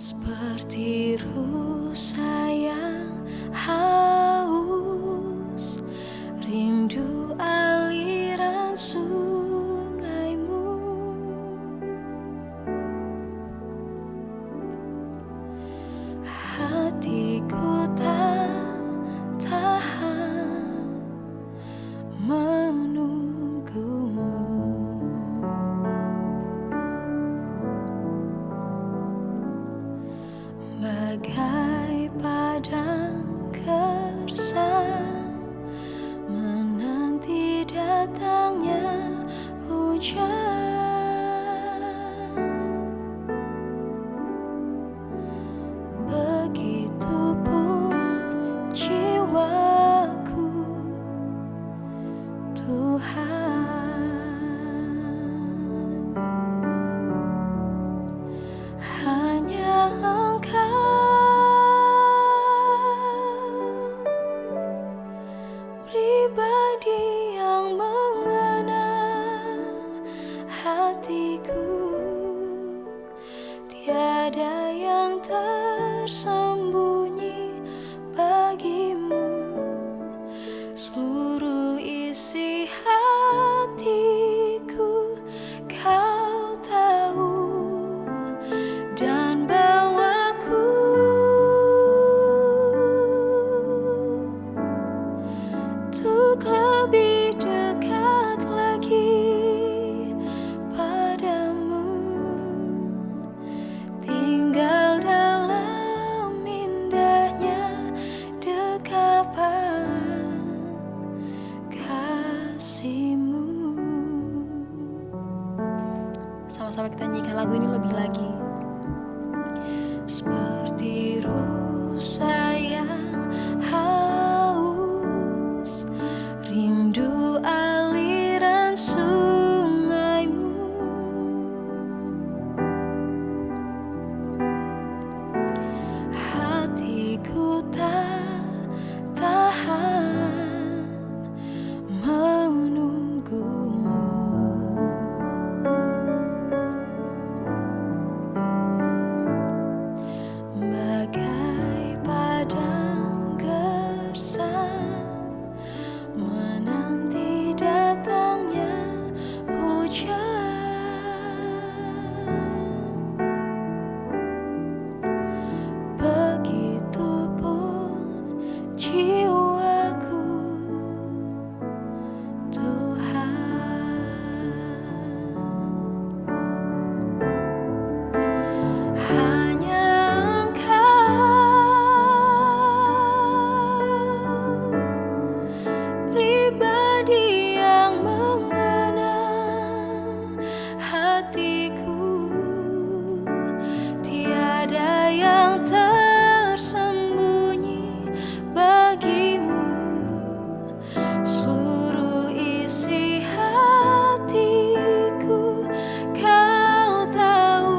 Seperti rusa yang haus, rindu aliran sungaimu. Hatiku tak tahan menunggumu. Bagai padang gersang menanti datangnya hujan, begitupun jiwaku, Tuhan. Hanya Engkau, pribadi yang mengenal hatiku. Tiada yang tersembunyi bagimu. Seluruh isi hatiku Kau tahu, dan bawaku untuk lebih dekat lagi padamu, tinggal dalam indahnya dekapan kasih-Mu. Sama-sama kita nyanyikan lagu ini lebih lagi. Seperti rusa yang haus, rindu aliran sungaimu. Hatiku tak tahan menunggumu. Bagai padang gersang menanti datangnya hujan, begitupun jiwaku, Tuhan. Hanya pribadi yang mengenal hatiku. Tiada yang tersembunyi bagimu. Seluruh isi hatiku Kau tahu,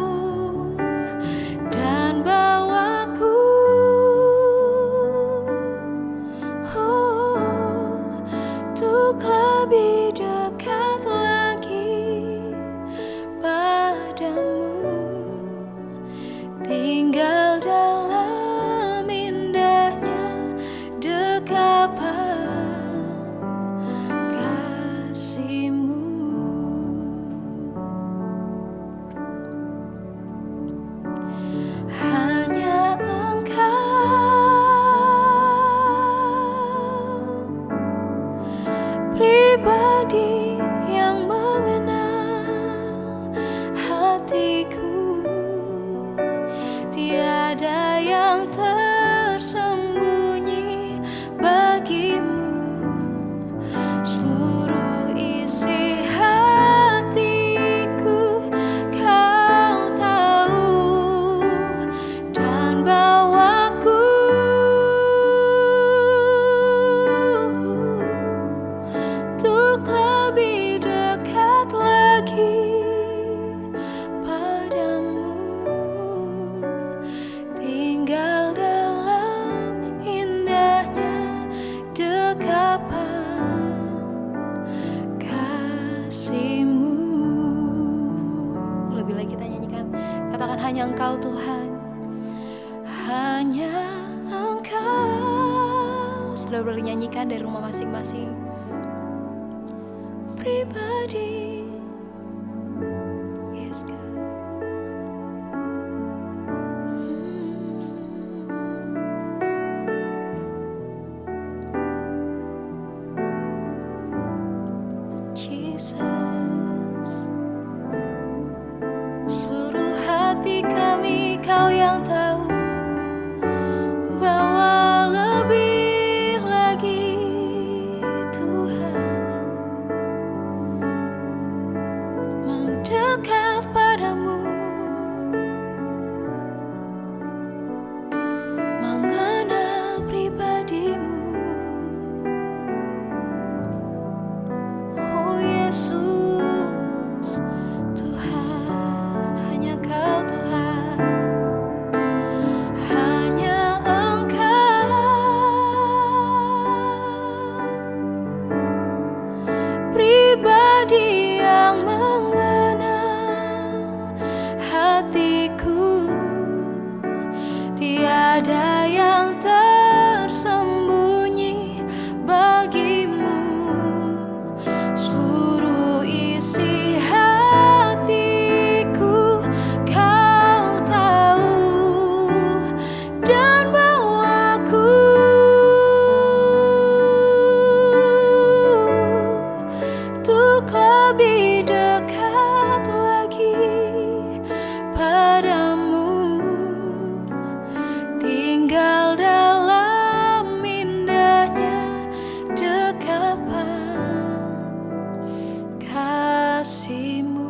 dan bawaku untuk lebih dekat lagi padamu, tinggal dalam indahnya dekapan kasih-Mu. Hanya Engkau, pribadi yang mengenal hatiku. Tiada yang tersembunyi bagimu. Seluruh isi hatiku Kau tahu, dan bawaku untuk lebih dekat lagi padamu, tinggal dalam indahnya dekapan kasih-Mu. Lebih lagi kita nyanyikan, katakan hanya Engkau Tuhan, hanya Engkau. Saudara boleh nyanyikan dari rumah masing-masing. Pribadi, yes God. Jesus, seluruh hati kami Kau yang tahu, bahwa lebih lagi Tuhan mendekat padamu, mengenal pribadimu. Oh Yesus, Tuhan, hanya Kau Tuhan, hanya Engkau, pribadi yang mengenal hatiku. Tiada yang tersembunyi bagimu, seluruh isi hatiku Kau tahu, dan bawaku untuk lebih dekat lagi padamu, tinggal dalam indahnya dekapan kasih-Mu.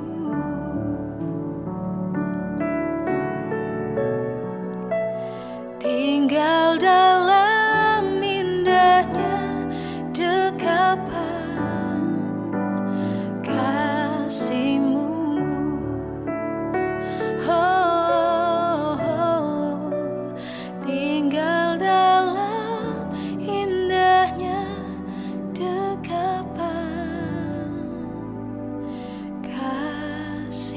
Tinggal dalam indahnya dekapan kasih-Mu. Oh, oh, tinggal dalam indahnya dekapan kasih-Mu.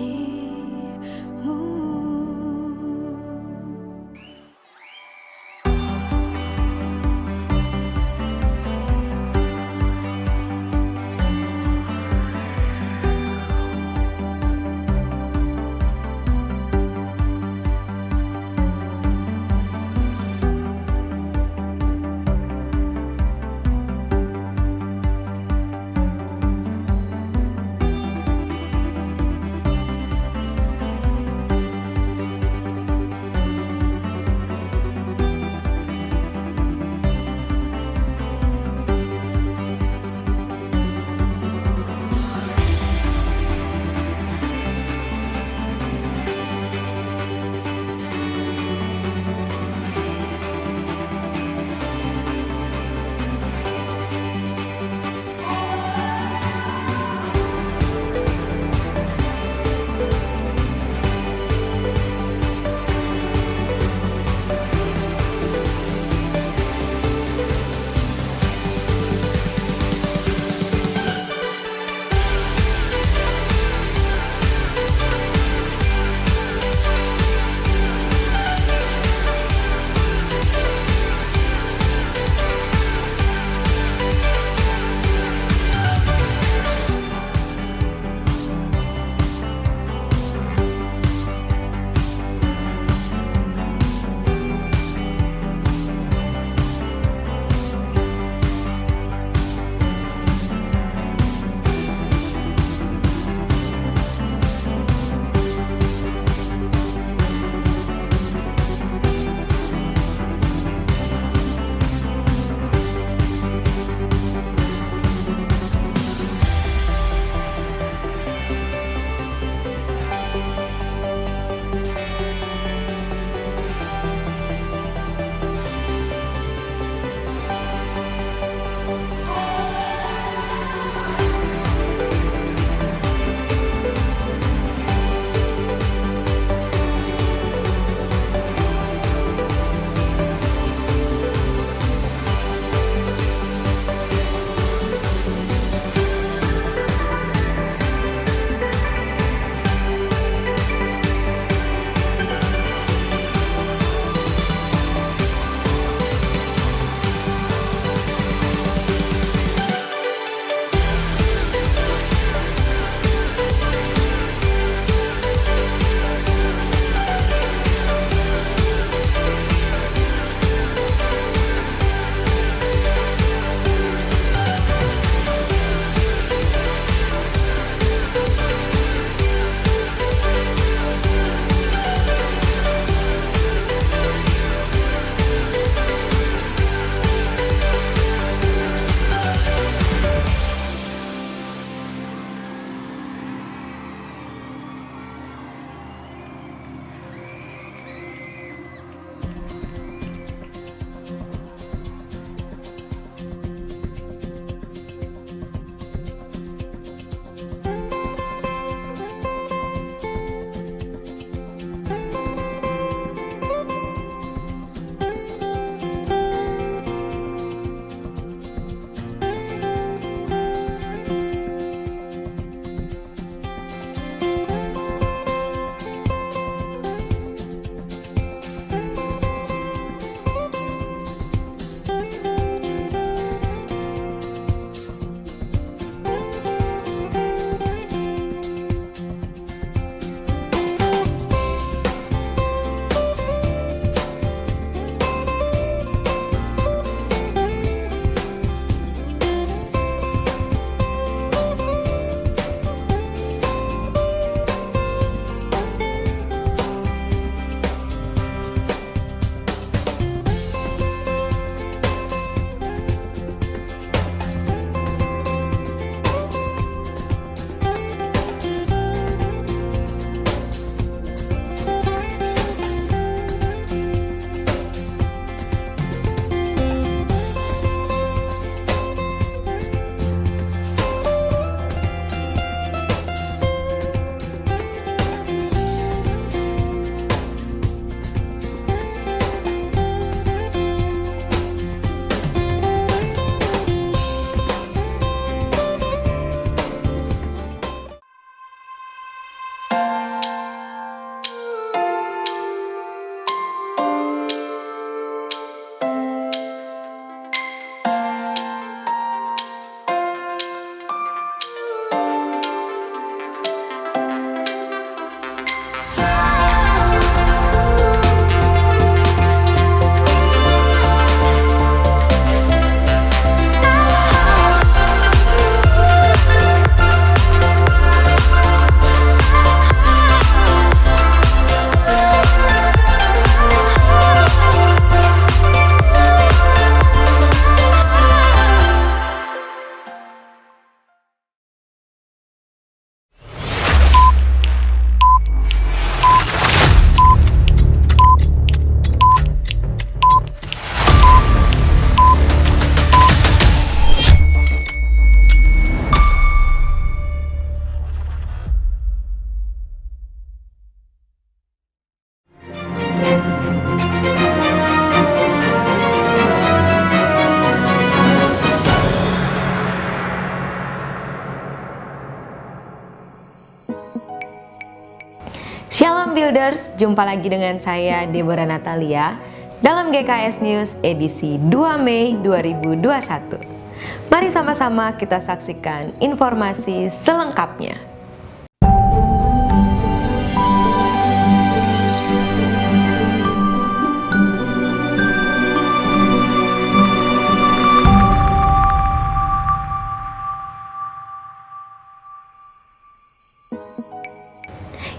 Leaders, jumpa lagi dengan saya Deborah Natalia dalam GKS News edisi 2 Mei 2021. Mari sama-sama kita saksikan informasi selengkapnya.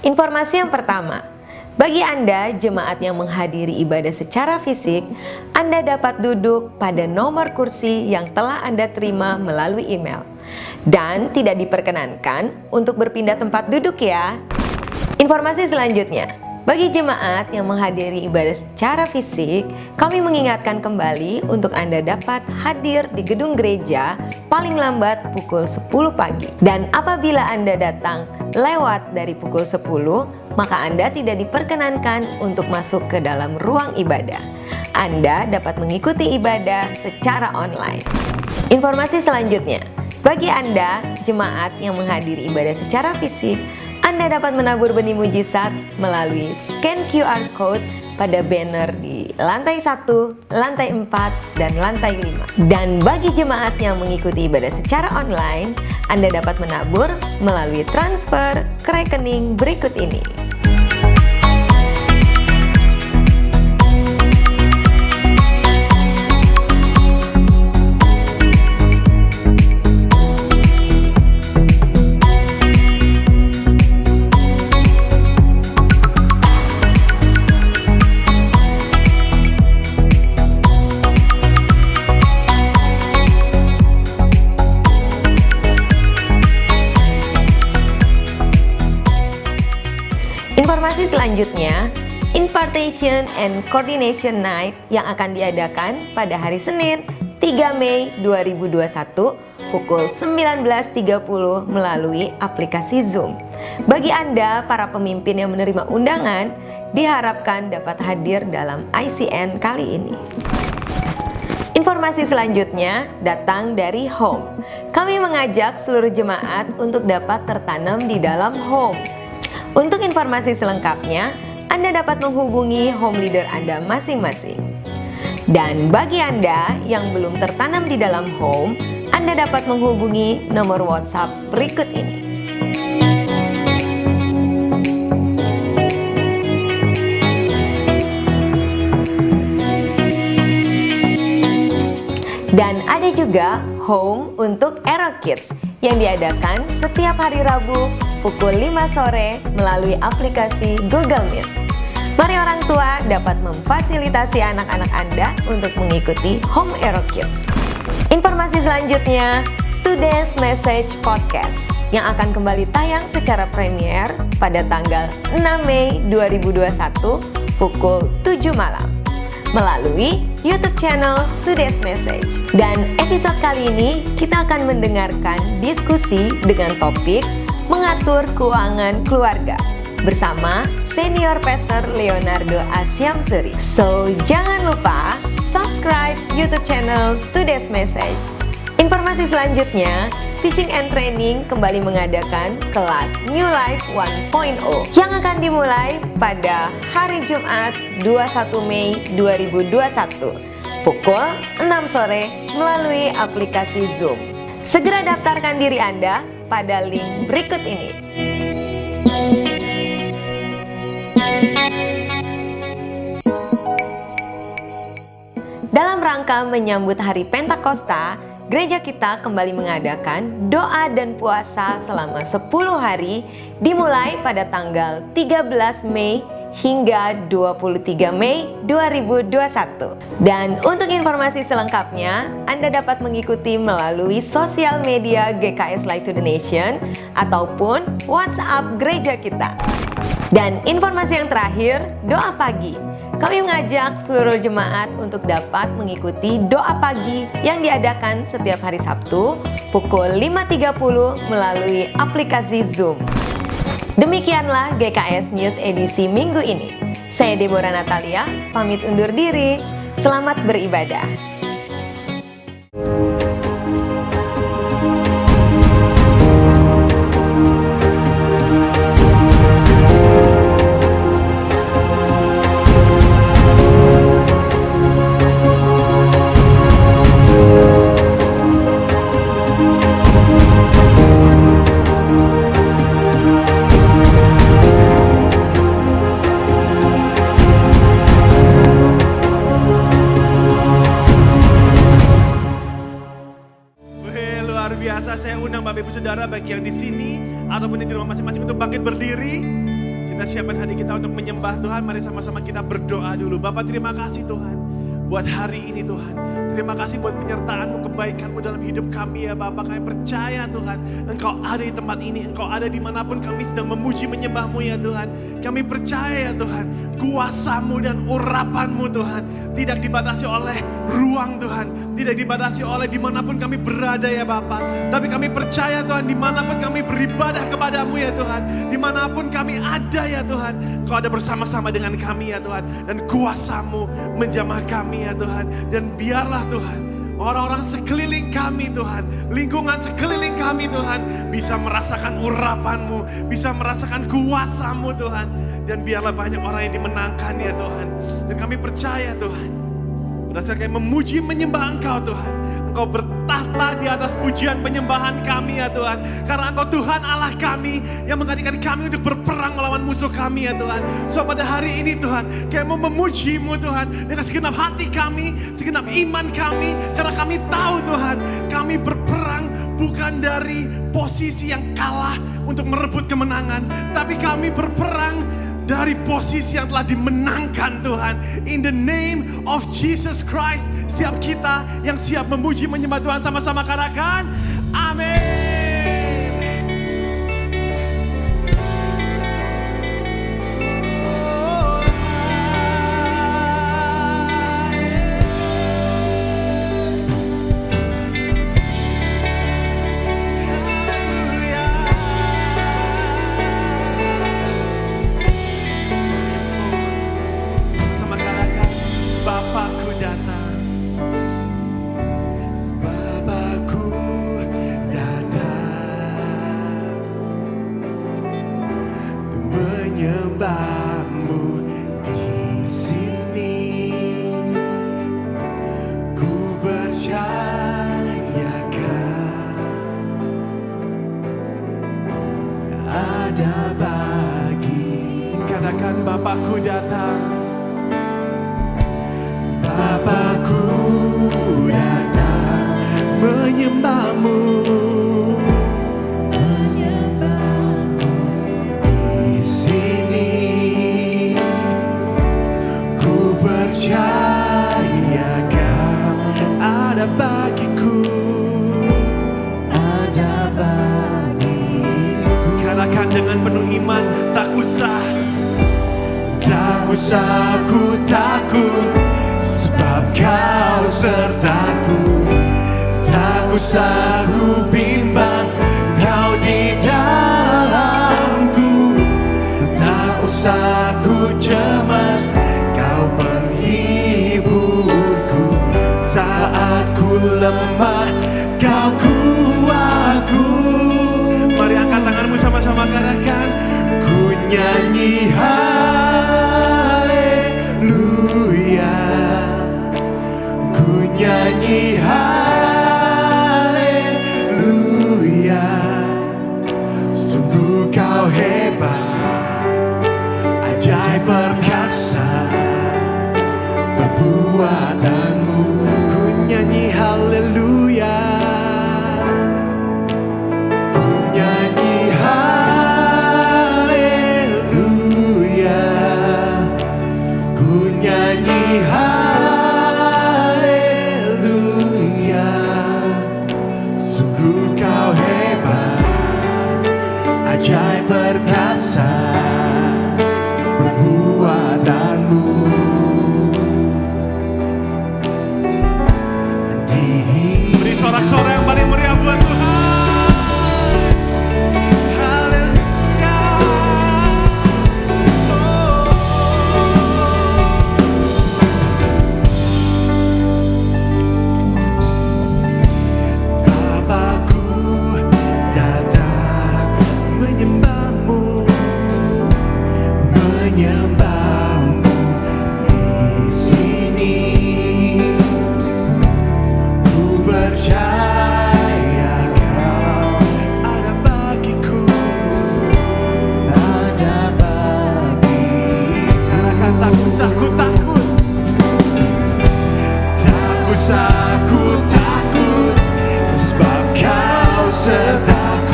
Informasi yang pertama, bagi Anda jemaat yang menghadiri ibadah secara fisik, Anda dapat duduk pada nomor kursi yang telah Anda terima melalui email. Dan tidak diperkenankan untuk berpindah tempat duduk ya. Informasi selanjutnya, bagi jemaat yang menghadiri ibadah secara fisik, kami mengingatkan kembali untuk Anda dapat hadir di gedung gereja paling lambat pukul 10 pagi. Dan apabila Anda datang lewat dari pukul 10, maka Anda tidak diperkenankan untuk masuk ke dalam ruang ibadah. Anda dapat mengikuti ibadah secara online. Informasi selanjutnya, bagi Anda jemaat yang menghadiri ibadah secara fisik, Anda dapat menabur benih mujizat melalui scan QR Code pada banner di lantai 1, lantai 4, dan lantai 5. Dan bagi jemaat yang mengikuti ibadah secara online, Anda dapat menabur melalui transfer ke rekening berikut ini. Informasi selanjutnya, Impartation and Coordination Night yang akan diadakan pada hari Senin 3 Mei 2021 pukul 19.30 melalui aplikasi Zoom. Bagi Anda, para pemimpin yang menerima undangan, diharapkan dapat hadir dalam ICN kali ini. Informasi selanjutnya datang dari Home. Kami mengajak seluruh jemaat untuk dapat tertanam di dalam Home. Untuk informasi selengkapnya, Anda dapat menghubungi home leader Anda masing-masing. Dan bagi Anda yang belum tertanam di dalam home, Anda dapat menghubungi nomor WhatsApp berikut ini. Dan ada juga home untuk Aero Kids yang diadakan setiap hari Rabu pukul 5 sore melalui aplikasi Google Meet. Mari orang tua dapat memfasilitasi anak-anak Anda untuk mengikuti Home Aero Kids. Informasi selanjutnya, Today's Message Podcast yang akan kembali tayang secara premier pada tanggal 6 Mei 2021 pukul 7 malam melalui YouTube channel Today's Message. Dan episode kali ini kita akan mendengarkan diskusi dengan topik mengatur keuangan keluarga bersama Senior Pastor Leonardo Asyamsuri. So, jangan lupa subscribe YouTube channel Today's Message. Informasi selanjutnya, Teaching and Training kembali mengadakan kelas New Life 1.0 yang akan dimulai pada hari Jumat 21 Mei 2021 pukul 6 sore melalui aplikasi Zoom. Segera daftarkan diri Anda pada link berikut ini. Dalam rangka menyambut hari Pentakosta, gereja kita kembali mengadakan doa dan puasa selama 10 hari dimulai pada tanggal 13 Mei hingga 23 Mei 2021. Dan untuk informasi selengkapnya, Anda dapat mengikuti melalui sosial media GKS Light to the Nation ataupun WhatsApp gereja kita. Dan informasi yang terakhir, doa pagi. Kami mengajak seluruh jemaat untuk dapat mengikuti doa pagi yang diadakan setiap hari Sabtu pukul 5.30 melalui aplikasi Zoom. Demikianlah GKS News edisi minggu ini. Saya Deborah Natalia, pamit undur diri. Selamat beribadah. Ibu Saudara, baik yang di sini ataupun yang di rumah masing-masing untuk bangkit berdiri. Kita siapkan hati kita untuk menyembah Tuhan. Mari sama-sama kita berdoa dulu. Bapak, terima kasih Tuhan buat hari ini Tuhan. Terima kasih buat penyertaan-Mu, kebaikan-Mu dalam hidup kami ya Bapak. Kami percaya Tuhan, Engkau ada di tempat ini, Engkau ada dimanapun kami sedang memuji menyembah-Mu ya Tuhan. Kami percaya ya Tuhan, kuasa-Mu dan urapan-Mu Tuhan tidak dibatasi oleh ruang Tuhan, tidak dibatasi oleh dimanapun kami berada ya Bapak. Tapi kami percaya Tuhan, dimanapun kami beribadah kepada-Mu ya Tuhan, dimanapun kami ada ya Tuhan, Engkau ada bersama-sama dengan kami ya Tuhan. Dan kuasa-Mu menjamah kami ya Tuhan. Dan biarlah Tuhan, orang-orang sekeliling kami Tuhan, lingkungan sekeliling kami Tuhan, bisa merasakan urapan-Mu, bisa merasakan kuasa-Mu Tuhan. Dan biarlah banyak orang yang dimenangkan ya Tuhan. Dan kami percaya Tuhan, berdasarkan memuji menyembah Engkau Tuhan, Engkau bertahta di atas pujian penyembahan kami ya Tuhan. Karena Engkau Tuhan Allah kami yang menggantikan kami untuk berperang melawan musuh kami ya Tuhan. So pada hari ini Tuhan, kami mau memuji-Mu Tuhan dengan segenap hati kami, segenap iman kami. Karena kami tahu Tuhan, kami berperang bukan dari posisi yang kalah untuk merebut kemenangan, tapi kami berperang dari posisi yang telah dimenangkan Tuhan. In the name of Jesus Christ. Setiap kita yang siap memuji menyembah Tuhan sama-sama katakan amin. Bapakku datang, Bapakku datang menyembah-Mu, di sini ku percaya Kau ada bagiku, ada bagiku. Katakan dengan penuh iman, tak usah ku takut, sebab Kau sertaku. Tak usah ku bimbang, Kau di dalamku. Tak usah ku cemas, Kau penghiburku. Saat ku lemah, Kau kuatku. Mari angkat tanganmu sama-sama katakan, ku nyanyi haleluya, ku nyanyi haleluya. Sungguh Kau hebat, ajaib perkasa perbuatanmu. Ku nyanyi haleluya, ku nyanyi haleluya, ku nyanyi haleluya. Sungguh Kau hebat, ajaib perkasa perbuatanmu. Beri sorak-sorai yang paling meriah buat Tuhan. Haleluya. Bapakku datang menyembah-Mu, menyembah-Mu di sini. Ku percaya Kau ada bagiku, ada bagiku. Katakan tak usah ku takut, tak usah ku takut, sebab Kau sertaku.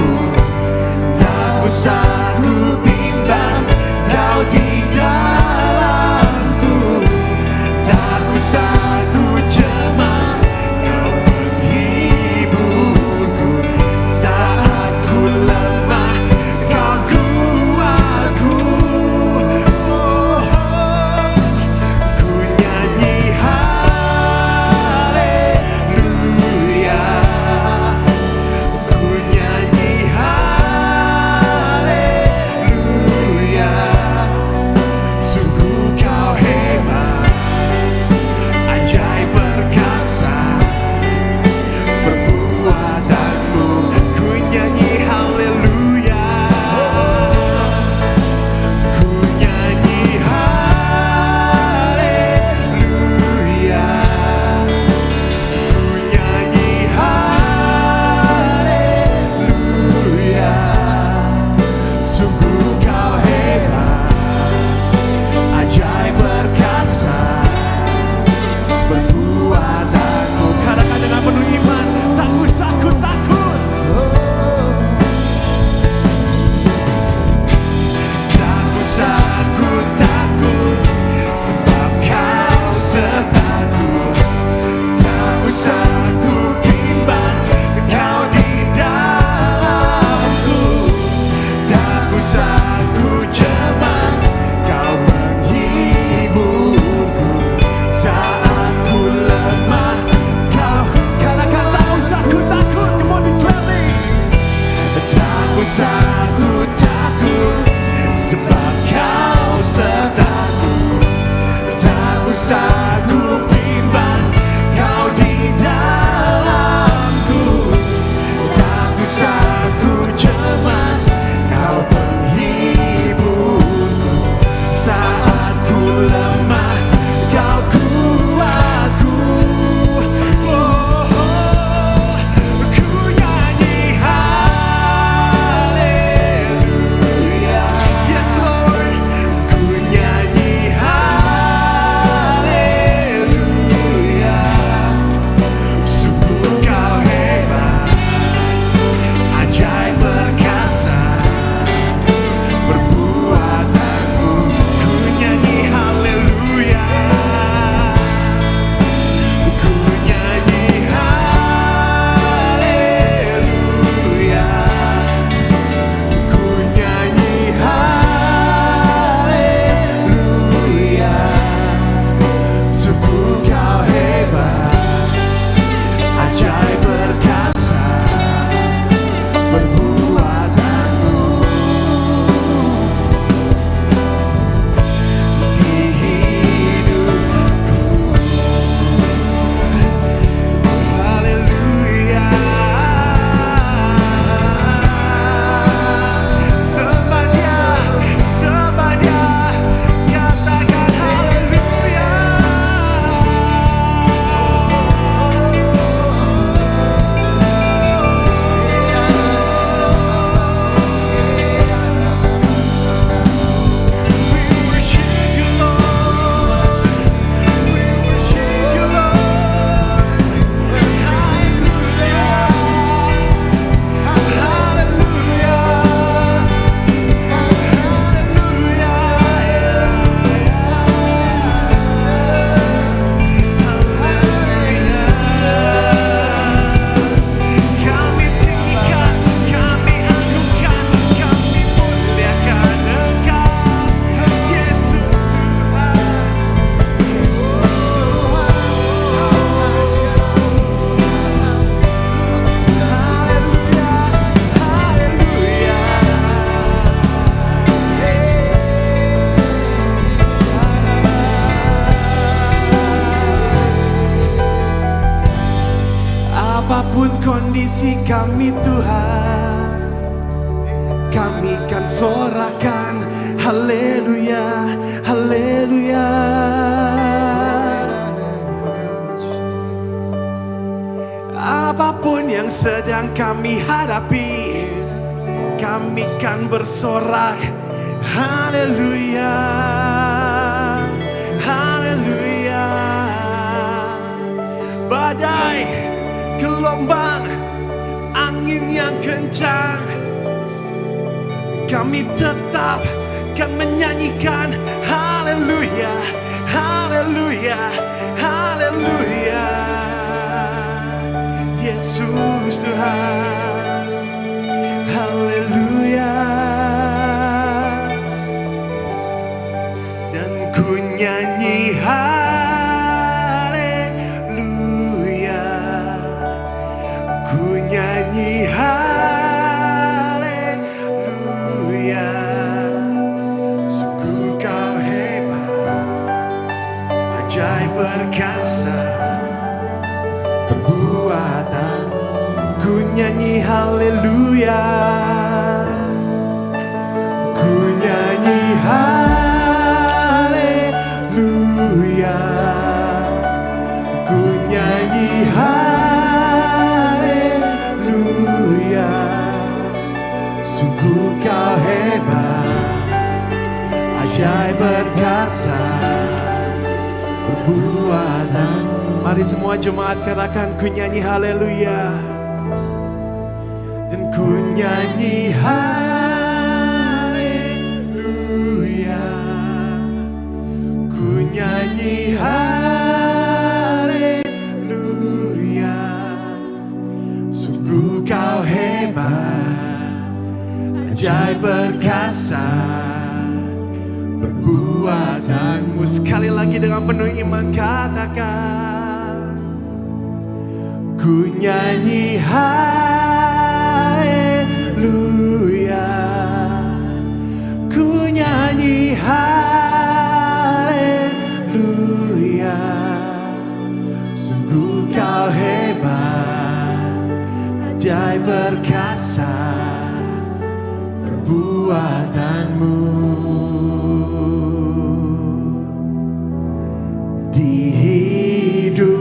bisa ku bimbang, Kau di dalamku. Tak usah ku cemas, Kau penghiburku. Saat ku lemah, Kau kuatku. Oh, ku nyanyi haleluya. Yes Lord, ku nyanyi haleluya. Sungguh Kau hebat, ajaib perkasa perbuatanmu. Ku nyanyi haleluya. Ku nyanyi haleluya. Ku nyanyi haleluya. Sungguh Kau hebat, ajaib perkasa perbuatanmu. Di hidupku, haleluya. Semuanya katakan haleluya. We worship you, Lord. We worship you, Lord. Hallelujah. Kami tinggikan, kami agungkan, kami muliakan Engkau, Yesus Tuhan, Yesus Tuhan. Haleluya, haleluya. Apapun kondisi kami Tuhan, kami kan sorakan haleluya, haleluya. Apapun yang sedang kami hadapi, kami kan bersorak haleluya, haleluya. Badai, gelombang, angin yang kencang, kami tetap kan menyanyikan haleluya, haleluya, haleluya. Yesus Tuhan, haleluya. Dan ku nyanyi haleluya, ku nyanyi haleluya. Sungguh Kau hebat, ajaib perkasa perbuatan. Ku nyanyi haleluya, ku nyanyi haleluya, ku nyanyi haleluya. Sungguh Kau hebat, ajaib perkasa perbuatan. Mari semua jemaat katakan, ku nyanyi haleluya. Dan ku nyanyi haleluya, ku nyanyi haleluya. Sungguh Kau hebat, ajaib perkasa perbuatanmu. Sekali lagi dengan penuh iman katakan, ku nyanyi haleluya, ku nyanyi haleluya. di hidupku.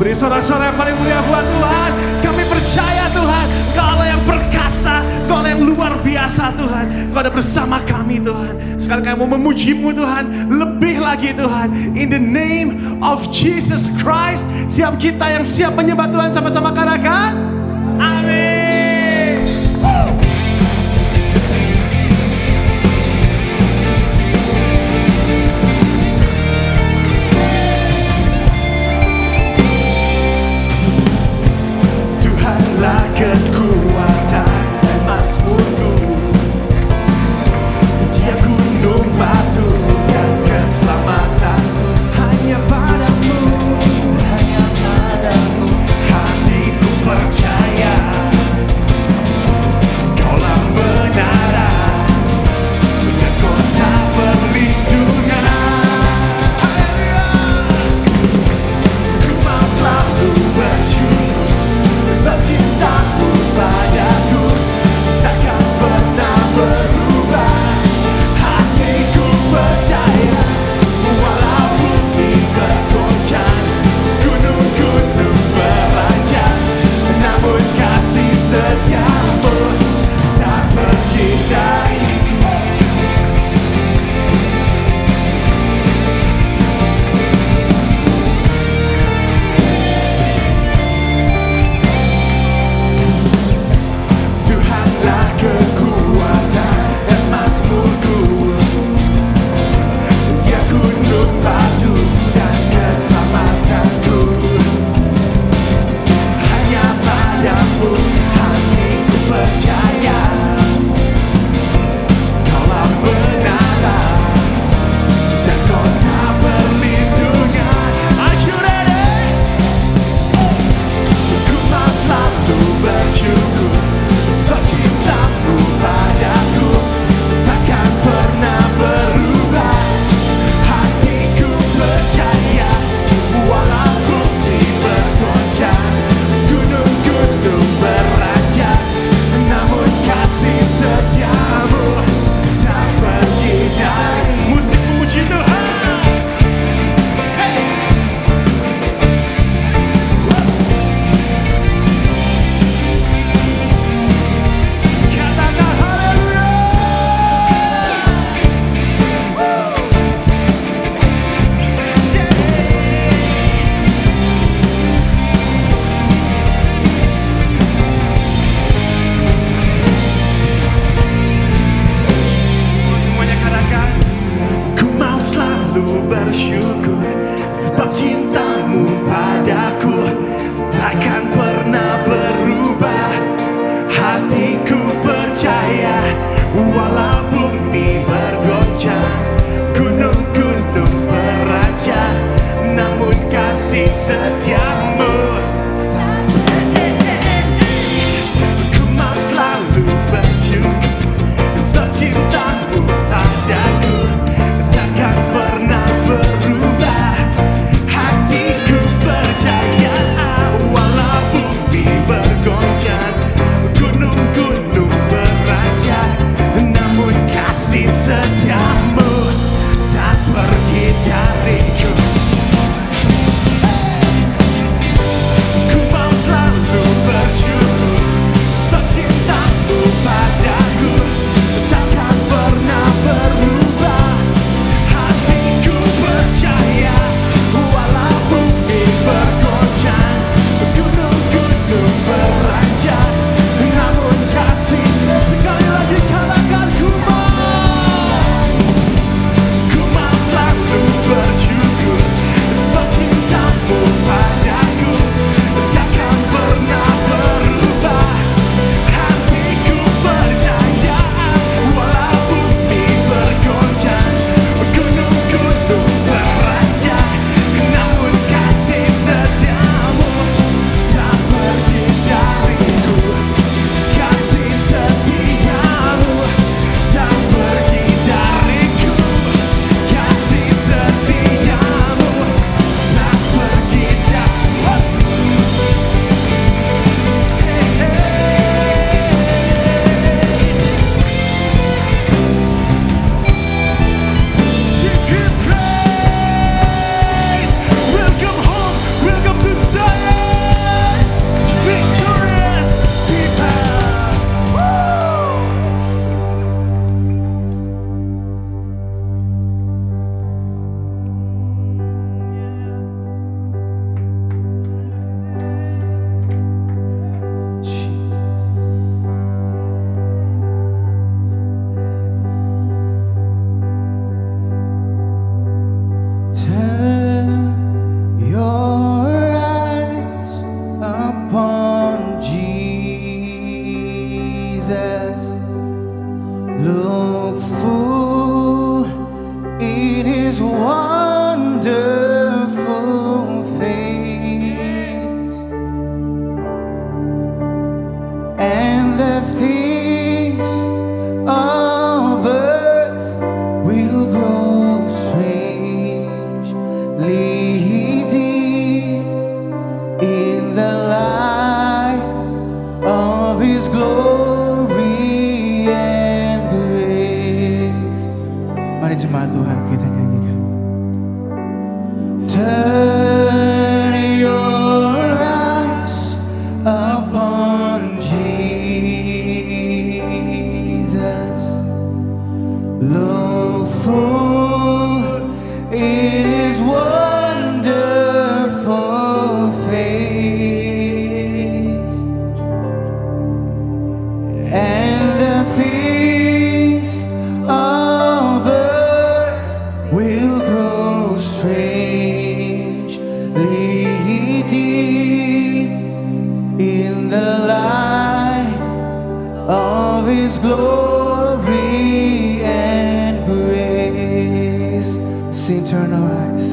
Beri sorak-sorak yang paling mulia buat Tuhan. Kami percaya Tuhan, Kau Allah yang perkasa, Kau Allah yang luar biasa Tuhan. Kau ada bersama kami Tuhan. Sekarang kami mau memuji-Mu Tuhan, lebih lagi Tuhan. In the name of Jesus Christ. Setiap kita yang siap menyembah Tuhan sama-sama katakan amin. Tuhanlah kekuatan dan mazmurku, Dia gunung batu dan keselamatan. Hanya padamu, hanya padamu hatiku percaya. Kaulah menara dan kota perlindungan. Ku mau selalu bersyukur sebab cintamu padaku takkan pernah berubah. Hatiku percaya walaupun bumi bergoncang, gunung-gunung beranjak, namun kasih setiamu tak pergi dariku. Tuhanlah kekuatan dan mazmurku, Dia gunung batu dan keselamatanku. Hanya padamu hatiku percaya. Kaulah menara dan kota perlindungan. Are you ready? Ku mau selalu bersyukur sebab cintamu padaku takkan pernah berubah. Hatiku percaya walaupun bumi bergoncang, gunung-gunung beranjak, namun kasih setiamu tak pergi dari. Musik memuji Tuhan. Hey! Katakan haleluya. Semuanya katakan, ku mau selalu bersyukur sebab cintamu padaku takkan pernah berubah. Hatiku percaya walaupun bumi bergoncang, gunung-gunung beranjak, namun kasih setiamu. Ku mau selalu bersyukur sebab cintamu padaku takkan pernah berubah. Hatiku percaya walaupun bumi bergoncang, gunung-gunung beranjak, namun kasih setiamu tak pergi dariku. His wonderful face, and the things of earth will grow strangely deep in the light of His glory and grace. Mari jemaat Tuhan kita nyanyikan. Turn your eyes upon Jesus. Look full in His wonderful face, and the things of earth will grow strangely deep in the light of His glory and grace. Sing, turn our eyes.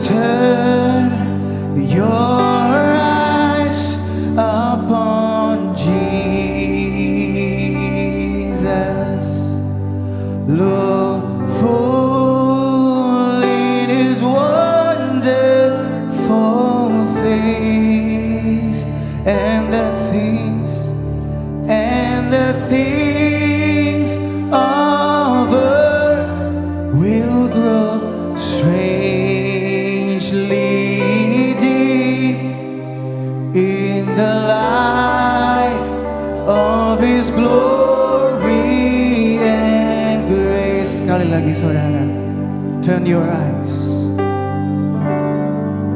Turn your eyes upon Jesus. Look full in His wonderful face, and the things of earth will grow strangely deep in the light of His glory and grace. Sekali lagi saudara, turn your eyes.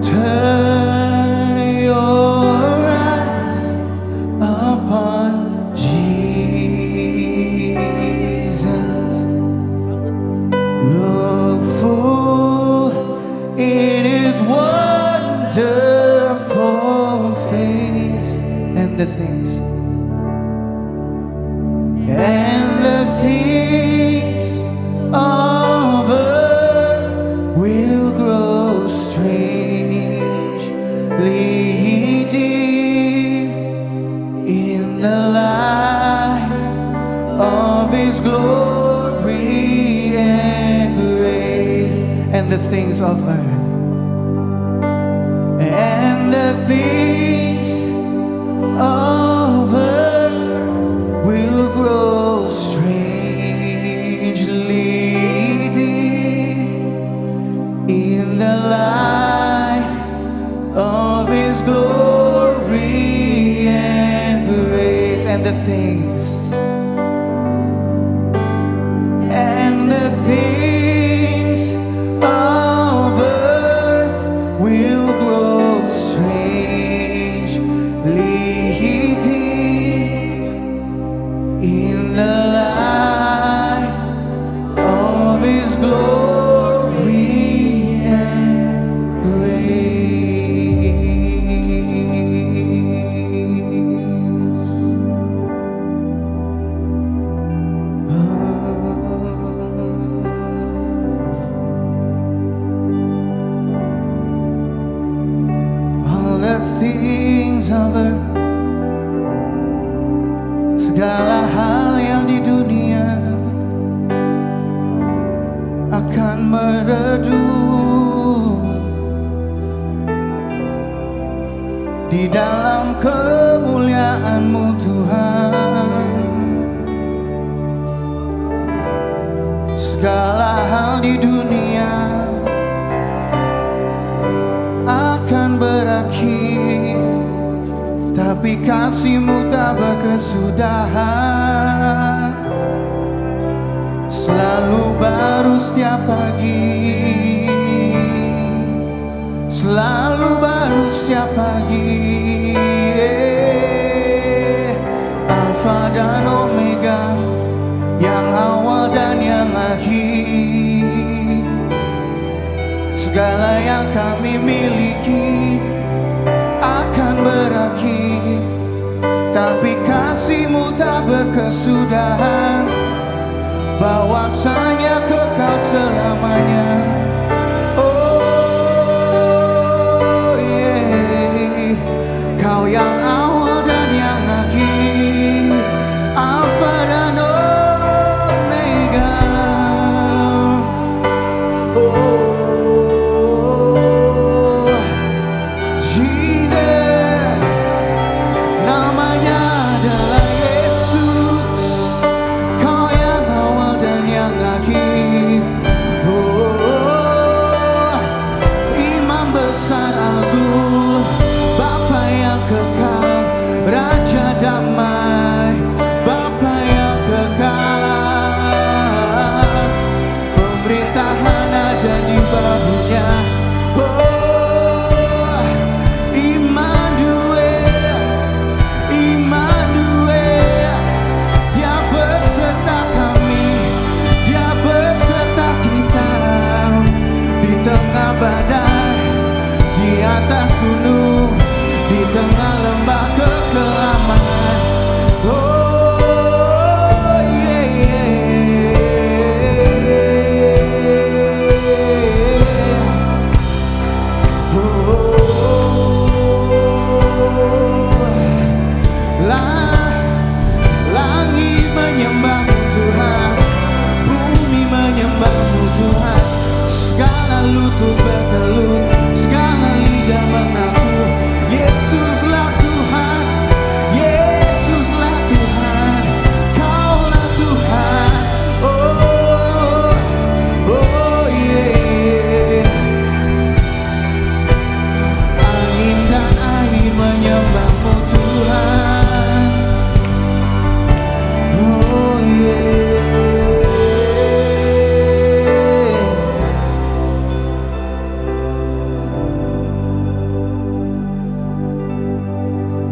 Turn your eyes upon Jesus. Look full in His wonderful face, and the things of earth will grow strangely deep in the light of His glory and grace, and the things of earth, and the things of earth will grow strangely deep in the light of His glory and grace, and the things of earth will grow strangely deep in the light of His glory and things of earth, segala hal yang di dunia akan meredup di dalam kemuliaan-Mu Tuhan. Segala hal di dunia akan berakhir, tapi kasih-Mu tak berkesudahan. Selalu baru setiap pagi, selalu baru setiap pagi. Alfa dan Omega, yang awal dan yang akhir. Segala yang kami miliki akan berakhir, tapi kasih-Mu tak berkesudahan. bahwasanya kekal selamanya. Oh yeah, Kau yang awal dan yang akhir, Alfa dan Omega. Oh Jesus, namanya adalah Yesus. Kau yang awal dan yang akhir. Oh, Imam besar agung, Bapa yang kekal, Raja damai, Bapa yang kekal, pemerintahan ada di bahunya. Oh, Immanuel, Immanuel, Dia beserta kami, Dia beserta kita. Di tengah badai, di atas gunung, di tengah lembah kekelaman. Oh yeah, yeah. Langit menyembahmu Tuhan, bumi menyembahmu Tuhan, segala lutut bertelut, segala lidah mengaku Yesuslah Tuhan, Yesuslah Tuhan, Kaulah Tuhan. Oh, oh yeah. Angin dan air menyembahmu Tuhan. Oh yeah.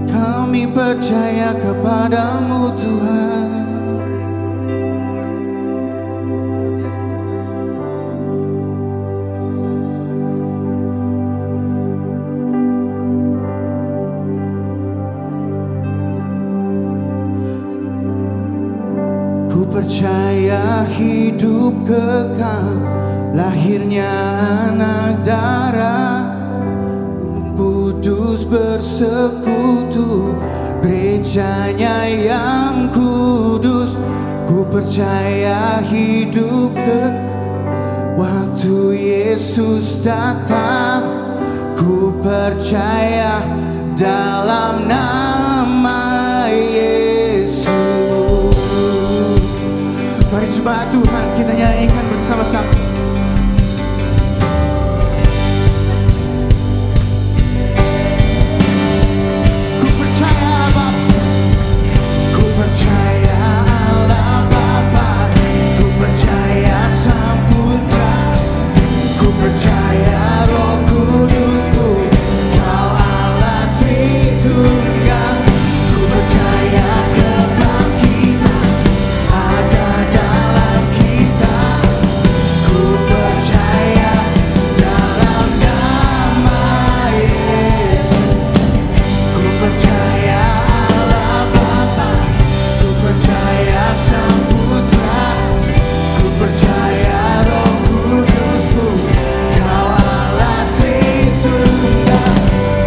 Kami percaya kepadamu Tuhan. Ku percaya hidup kekal, lahirnya anak darah, Kudus bersekutu, gerejanya yang kudus. Ku percaya hidup kekal, waktu Yesus datang. Ku percaya dalam nama Yesus. Mari jemaat Tuhan kita nyanyikan bersama-sama. Ku percaya Bapa, ku percaya Allah Bapa, ku percaya Sang Putra, ku percaya Roh Kudus-Mu, Kau Allah Tritunggal. Ku percaya kebangkitan ada dalam kita. Ku percaya dalam nama Yesus. Ku percaya Allah Bapa, ku percaya Sang Putra, ku percaya Roh Kudus-Mu, Kau Allah Tritunggal.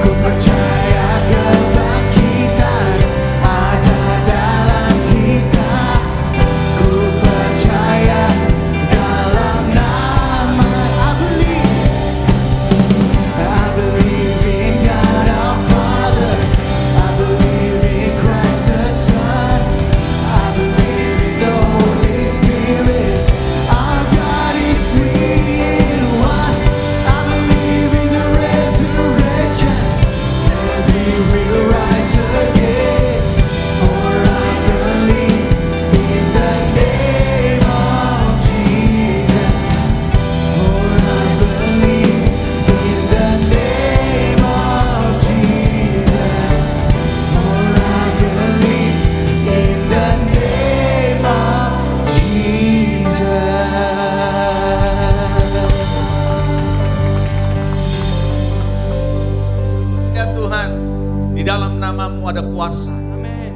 Ku percaya kebangkitan ada dalam kita. Ku percaya dalam nama. I believe in God our Father, I believe in Christ the Son, I believe in the Holy Spirit. Our God is three in one. I believe in the resurrection, and we will rise again. For I believe in the name of Jesus. For I believe in the name of Jesus. For I believe in the name of Jesus. Ya Tuhan, di dalam namamu ada kuasa.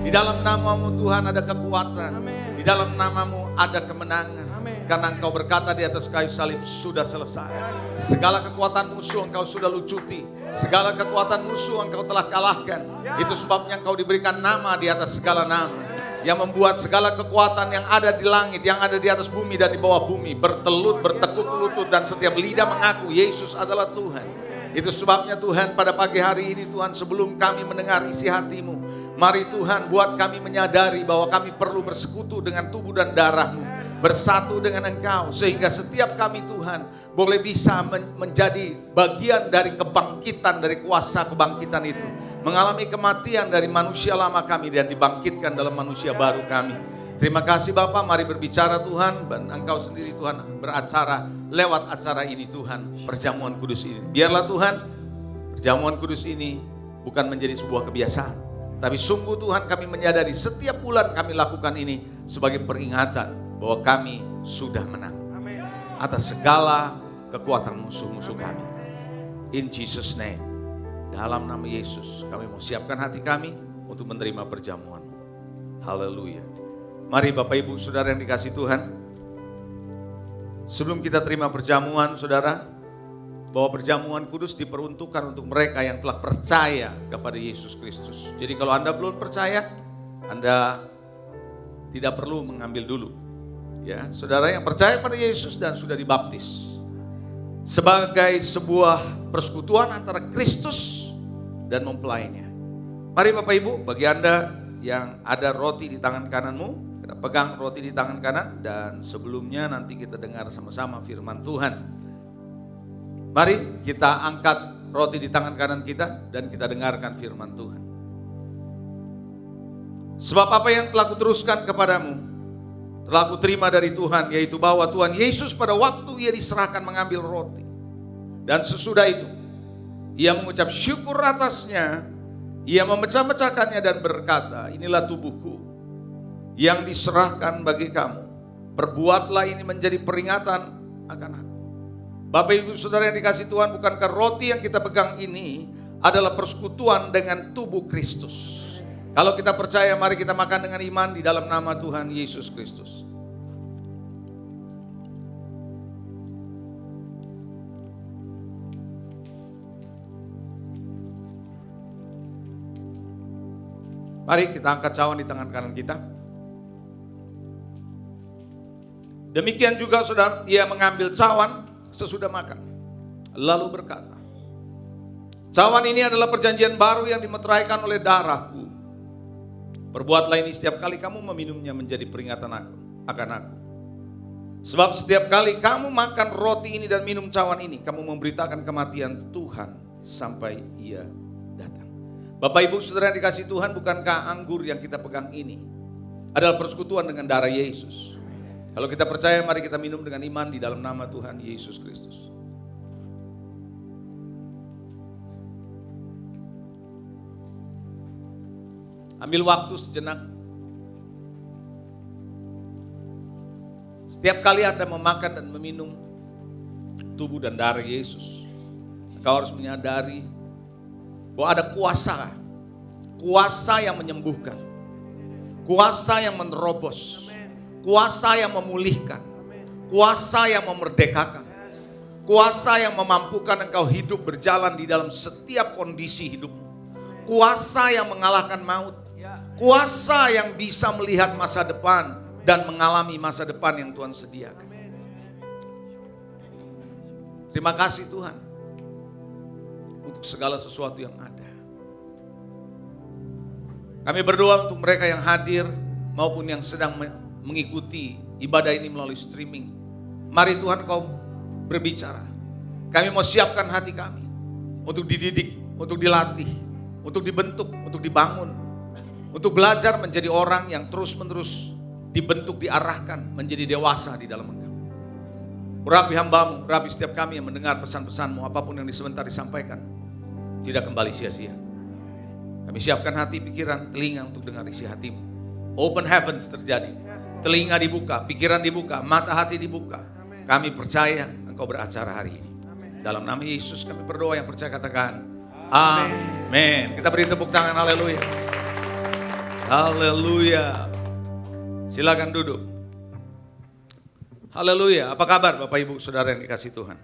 Di dalam namamu Tuhan ada kekuatan. Di dalam namamu ada kemenangan. Amin. Karena Engkau berkata di atas kayu salib sudah selesai. Segala kekuatan musuh Engkau sudah lucuti. Segala kekuatan musuh Engkau telah kalahkan. Itu sebabnya Engkau diberikan nama di atas segala nama. Yang membuat segala kekuatan yang ada di langit, yang ada di atas bumi dan di bawah bumi bertelut, bertekuk lutut, dan setiap lidah mengaku Yesus adalah Tuhan. Itu sebabnya Tuhan pada pagi hari ini Tuhan, sebelum kami mendengar isi hati-Mu, mari Tuhan buat kami menyadari bahwa kami perlu bersekutu dengan tubuh dan darah-Mu, bersatu dengan Engkau, sehingga setiap kami Tuhan boleh bisa menjadi bagian dari kebangkitan, dari kuasa kebangkitan itu. Mengalami kematian dari manusia lama kami dan dibangkitkan dalam manusia baru kami. Terima kasih Bapa, mari berbicara Tuhan, dan Engkau sendiri Tuhan beracara lewat acara ini Tuhan, perjamuan kudus ini. Biarlah Tuhan, perjamuan kudus ini bukan menjadi sebuah kebiasaan, tapi sungguh Tuhan kami menyadari setiap bulan kami lakukan ini sebagai peringatan bahwa kami sudah menang atas segala kekuatan musuh-musuh kami. In Jesus name. Dalam nama Yesus, kami mau siapkan hati kami untuk menerima perjamuan. Haleluya. Mari Bapak Ibu Saudara yang dikasihi Tuhan. Sebelum kita terima perjamuan Saudara, bahwa perjamuan kudus diperuntukkan untuk mereka yang telah percaya kepada Yesus Kristus. Jadi kalau Anda belum percaya, Anda tidak perlu mengambil dulu. Ya, Saudara yang percaya pada Yesus dan sudah dibaptis. Sebagai sebuah persekutuan antara Kristus dan mempelainya. Mari Bapak Ibu, bagi Anda yang ada roti di tangan kananmu, kita pegang roti di tangan kanan, dan sebelumnya nanti kita dengar sama-sama firman Tuhan. Mari kita angkat roti di tangan kanan kita dan kita dengarkan firman Tuhan. Sebab apa yang telah kuteruskan kepadamu, telah kuterima dari Tuhan, yaitu bahwa Tuhan Yesus pada waktu Ia diserahkan mengambil roti, dan sesudah itu Ia mengucap syukur atasnya, Ia memecah-mecahkannya dan berkata, inilah tubuhku yang diserahkan bagi kamu. Perbuatlah ini menjadi peringatan akan aku. Bapak Ibu Saudara yang dikasihi Tuhan, bukankah roti yang kita pegang ini adalah persekutuan dengan tubuh Kristus? Kalau kita percaya, mari kita makan dengan iman di dalam nama Tuhan Yesus Kristus. Mari kita angkat cawan di tangan kanan kita. Demikian juga Saudara, Ia mengambil cawan sesudah makan, lalu berkata, cawan ini adalah perjanjian baru yang dimeteraikan oleh darahku. Perbuatlah ini setiap kali kamu meminumnya menjadi peringatan akan aku. Sebab setiap kali kamu makan roti ini dan minum cawan ini, kamu memberitakan kematian Tuhan sampai Ia datang. Bapak Ibu Saudara yang dikasihi Tuhan, bukankah anggur yang kita pegang ini adalah persekutuan dengan darah Yesus? Kalau kita percaya, mari kita minum dengan iman di dalam nama Tuhan Yesus Kristus. Ambil waktu sejenak. Setiap kali Anda memakan dan meminum tubuh dan darah Yesus, engkau harus menyadari bahwa ada kuasa. Kuasa yang menyembuhkan. Kuasa yang menerobos. Kuasa yang memulihkan. Kuasa yang memerdekakan. Kuasa yang memampukan engkau hidup berjalan di dalam setiap kondisi hidupmu. Kuasa yang mengalahkan maut. Kuasa yang bisa melihat masa depan dan mengalami masa depan yang Tuhan sediakan. Terima kasih Tuhan untuk segala sesuatu yang ada. Kami berdoa untuk mereka yang hadir maupun yang sedang mengikuti ibadah ini melalui streaming. Mari Tuhan Kau berbicara. Kami mau siapkan hati kami untuk dididik, untuk dilatih, untuk dibentuk, untuk dibangun, untuk belajar menjadi orang yang terus-menerus dibentuk, diarahkan menjadi dewasa di dalam Engkau. Urapi hamba-Mu, urapi setiap kami yang mendengar pesan-pesan-Mu, apapun yang sebentar disampaikan tidak kembali sia-sia. Kami siapkan hati, pikiran, telinga untuk dengar isi hati-Mu. Open heavens terjadi, telinga dibuka, pikiran dibuka, mata hati dibuka. Kami percaya Engkau beracara hari ini. Dalam nama Yesus kami berdoa, yang percaya katakan amin. Kita beri tepuk tangan, haleluya. Haleluya. Silakan duduk. Haleluya. Apa kabar Bapak Ibu Saudara yang dikasih Tuhan?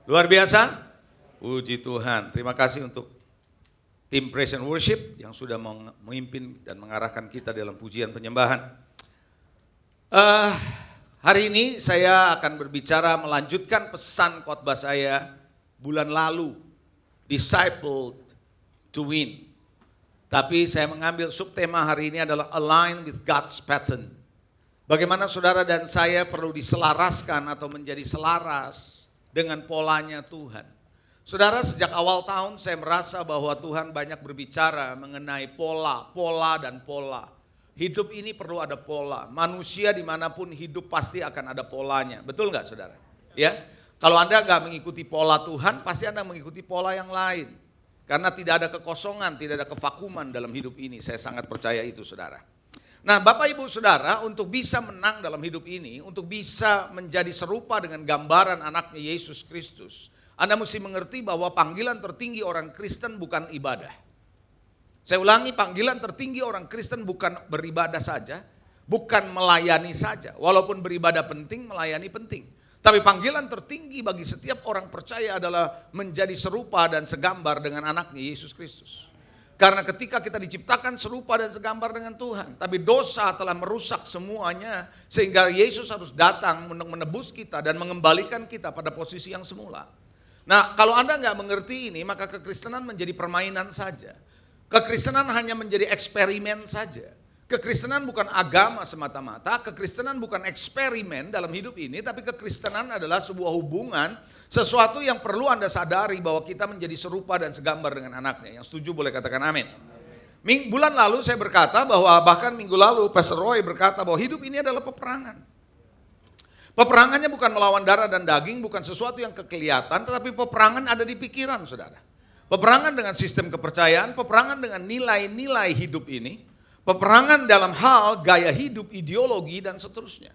Luar biasa? Puji Tuhan. Terima kasih untuk tim Praise and Worship yang sudah memimpin dan mengarahkan kita dalam pujian penyembahan. Hari ini saya akan berbicara melanjutkan pesan khotbah saya bulan lalu, Discipled to Win. Tapi saya mengambil subtema hari ini adalah Align with God's Pattern. Bagaimana saudara dan saya perlu diselaraskan atau menjadi selaras dengan polanya Tuhan. Saudara, sejak awal tahun saya merasa bahwa Tuhan banyak berbicara mengenai pola. Hidup ini perlu ada pola. Manusia dimanapun hidup pasti akan ada polanya. Betul nggak saudara? Ya, kalau Anda nggak mengikuti pola Tuhan, pasti Anda mengikuti pola yang lain. Karena tidak ada kekosongan, tidak ada kevakuman dalam hidup ini. Saya sangat percaya itu saudara. Nah Bapak Ibu Saudara, untuk bisa menang dalam hidup ini, untuk bisa menjadi serupa dengan gambaran anaknya Yesus Kristus, Anda mesti mengerti bahwa panggilan tertinggi orang Kristen bukan ibadah. Saya ulangi, panggilan tertinggi orang Kristen bukan beribadah saja, bukan melayani saja. Walaupun beribadah penting, melayani penting. Tapi panggilan tertinggi bagi setiap orang percaya adalah menjadi serupa dan segambar dengan anaknya Yesus Kristus. Karena ketika kita diciptakan serupa dan segambar dengan Tuhan, tapi dosa telah merusak semuanya, sehingga Yesus harus datang untuk menebus kita dan mengembalikan kita pada posisi yang semula. Nah, kalau Anda nggak mengerti ini, maka kekristenan menjadi permainan saja. Kekristenan hanya menjadi eksperimen saja. Kekristenan bukan agama semata-mata, kekristenan bukan eksperimen dalam hidup ini, tapi kekristenan adalah sebuah hubungan, sesuatu yang perlu Anda sadari bahwa kita menjadi serupa dan segambar dengan anaknya. Yang setuju boleh katakan amin. Bulan lalu saya berkata bahwa bahkan minggu lalu Pastor Roy berkata bahwa hidup ini adalah peperangan. Peperangannya bukan melawan darah dan daging, bukan sesuatu yang kelihatan, tetapi peperangan ada di pikiran saudara. Peperangan dengan sistem kepercayaan, peperangan dengan nilai-nilai hidup ini, peperangan dalam hal gaya hidup, ideologi, dan seterusnya.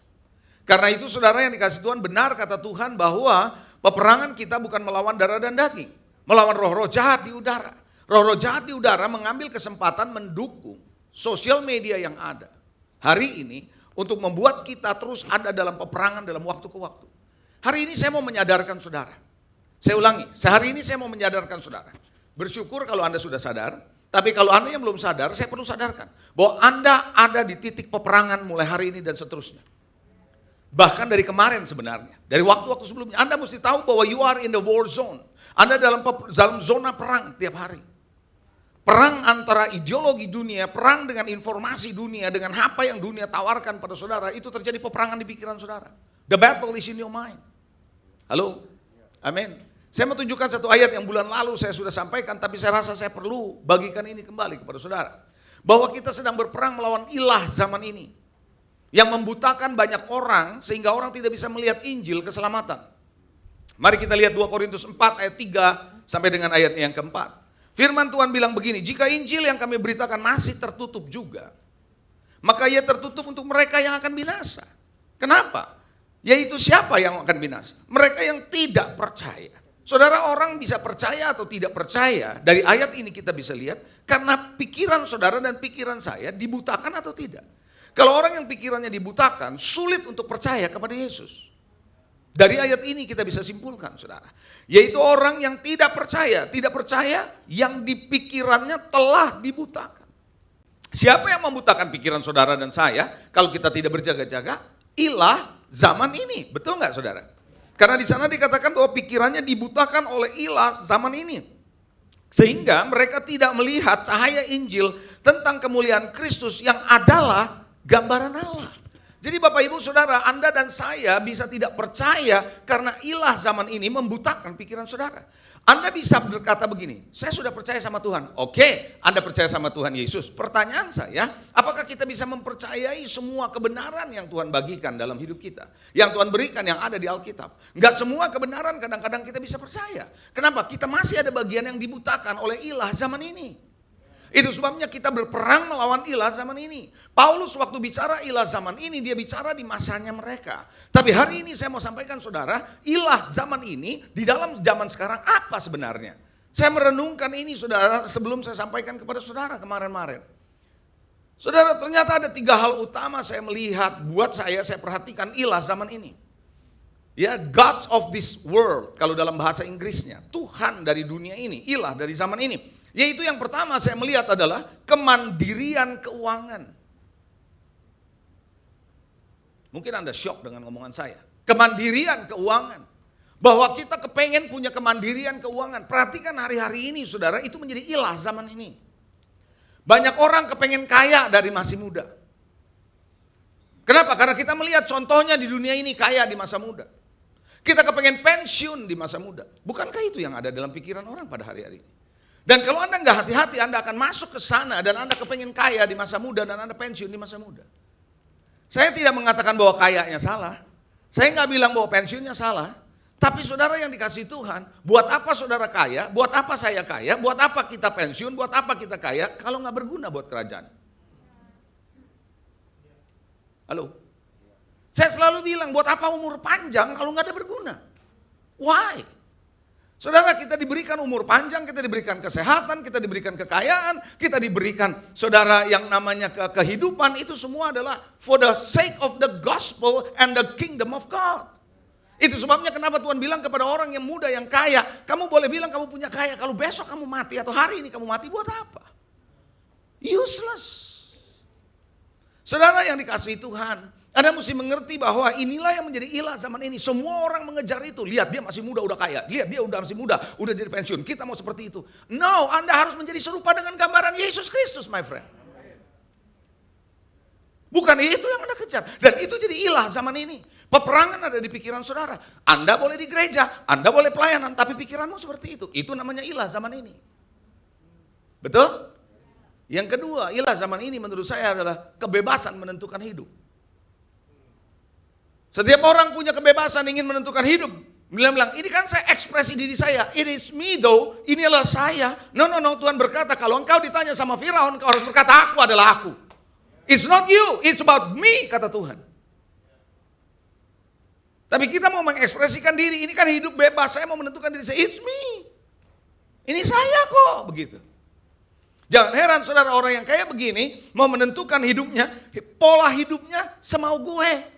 Karena itu saudara yang dikasih Tuhan, benar kata Tuhan bahwa peperangan kita bukan melawan darah dan daging. Melawan roh-roh jahat di udara. Roh-roh jahat di udara mengambil kesempatan mendukung sosial media yang ada hari ini untuk membuat kita terus ada dalam peperangan dalam waktu ke waktu. Hari ini saya mau menyadarkan saudara. Saya ulangi, hari ini saya mau menyadarkan saudara. Bersyukur kalau Anda sudah sadar. Tapi kalau Anda yang belum sadar, saya perlu sadarkan bahwa Anda ada di titik peperangan mulai hari ini dan seterusnya. Bahkan dari kemarin sebenarnya, dari waktu-waktu sebelumnya, Anda mesti tahu bahwa you are in the war zone. Anda dalam zona perang tiap hari. Perang antara ideologi dunia, perang dengan informasi dunia, dengan apa yang dunia tawarkan pada saudara, itu terjadi peperangan di pikiran saudara. The battle is in your mind. Halo? Amin. Saya mau tunjukkan satu ayat yang bulan lalu saya sudah sampaikan, tapi saya rasa saya perlu bagikan ini kembali kepada saudara. Bahwa kita sedang berperang melawan ilah zaman ini. Yang membutakan banyak orang sehingga orang tidak bisa melihat Injil keselamatan. Mari kita lihat 2 Korintus 4 ayat 3 sampai dengan ayat yang keempat. Firman Tuhan bilang begini, jika Injil yang kami beritakan masih tertutup juga, maka ia tertutup untuk mereka yang akan binasa. Kenapa? Yaitu siapa yang akan binasa? Mereka yang tidak percaya. Saudara, orang bisa percaya atau tidak percaya, dari ayat ini kita bisa lihat, karena pikiran saudara dan pikiran saya dibutakan atau tidak. Kalau orang yang pikirannya dibutakan, sulit untuk percaya kepada Yesus. Dari ayat ini kita bisa simpulkan saudara, yaitu orang yang tidak percaya yang di pikirannya telah dibutakan. Siapa yang membutakan pikiran saudara dan saya, kalau kita tidak berjaga-jaga? Ilah zaman ini, betul nggak saudara? Karena di sana dikatakan bahwa pikirannya dibutakan oleh ilah zaman ini. Sehingga mereka tidak melihat cahaya Injil tentang kemuliaan Kristus yang adalah gambaran Allah. Jadi Bapak Ibu Saudara, Anda dan saya bisa tidak percaya karena ilah zaman ini membutakan pikiran saudara. Anda bisa berkata begini, saya sudah percaya sama Tuhan. Oke, Anda percaya sama Tuhan Yesus. Pertanyaan saya, apakah kita bisa mempercayai semua kebenaran yang Tuhan bagikan dalam hidup kita? Yang Tuhan berikan yang ada di Alkitab. Enggak semua kebenaran kadang-kadang kita bisa percaya. Kenapa? Kita masih ada bagian yang dibutakan oleh ilah zaman ini. Itu sebabnya kita berperang melawan ilah zaman ini. Paulus waktu bicara ilah zaman ini, dia bicara di masanya mereka. Tapi hari ini saya mau sampaikan saudara, ilah zaman ini di dalam zaman sekarang apa sebenarnya? Saya merenungkan ini saudara sebelum saya sampaikan kepada saudara kemarin-kemarin. Saudara, ternyata ada 3 hal utama saya melihat, buat saya perhatikan ilah zaman ini. Ya, gods of this world, kalau dalam bahasa Inggrisnya, Tuhan dari dunia ini, ilah dari zaman ini. Yaitu yang pertama saya melihat adalah kemandirian keuangan. Mungkin Anda syok dengan omongan saya. Kemandirian keuangan. Bahwa kita kepengen punya kemandirian keuangan. Perhatikan hari-hari ini saudara, itu menjadi ilah zaman ini. Banyak orang kepengen kaya dari masih muda. Kenapa? Karena kita melihat contohnya di dunia ini kaya di masa muda. Kita kepengen pensiun di masa muda. Bukankah itu yang ada dalam pikiran orang pada hari-hari ini? Dan kalau Anda nggak hati-hati, Anda akan masuk ke sana dan Anda kepengen kaya di masa muda dan Anda pensiun di masa muda. Saya tidak mengatakan bahwa kayanya salah. Saya nggak bilang bahwa pensiunnya salah. Tapi saudara yang dikasih Tuhan, buat apa saudara kaya, buat apa saya kaya, buat apa kita pensiun, buat apa kita kaya, kalau nggak berguna buat kerajaan. Halo? Saya selalu bilang, buat apa umur panjang kalau nggak ada berguna? Why? Saudara, kita diberikan umur panjang, kita diberikan kesehatan, kita diberikan kekayaan, kita diberikan saudara yang namanya kehidupan, itu semua adalah for the sake of the gospel and the kingdom of God. Itu sebabnya kenapa Tuhan bilang kepada orang yang muda, yang kaya, kamu boleh bilang kamu punya kaya, kalau besok kamu mati atau hari ini kamu mati, buat apa? Useless. Saudara yang dikasihi Tuhan, Anda mesti mengerti bahwa inilah yang menjadi ilah zaman ini. Semua orang mengejar itu. Lihat dia masih muda udah kaya. Lihat dia udah masih muda udah jadi pensiun. Kita mau seperti itu. No, Anda harus menjadi serupa dengan gambaran Yesus Kristus, my friend. Bukan itu yang Anda kejar. Dan itu jadi ilah zaman ini. Peperangan ada di pikiran saudara. Anda boleh di gereja, Anda boleh pelayanan, tapi pikiranmu seperti itu. Itu namanya ilah zaman ini. Betul? Yang kedua, ilah zaman ini menurut saya adalah kebebasan menentukan hidup. Setiap orang punya kebebasan ingin menentukan hidup. Bilang, ini kan saya ekspresi diri saya. It is me though, ini adalah saya. No, Tuhan berkata kalau engkau ditanya sama Firaun, engkau harus berkata aku adalah aku. It's not you, it's about me, kata Tuhan. Tapi kita mau mengekspresikan diri, ini kan hidup bebas, saya mau menentukan diri saya, it's me. Ini saya kok, begitu. Jangan heran saudara, orang yang kayak begini mau menentukan hidupnya, pola hidupnya semau gue.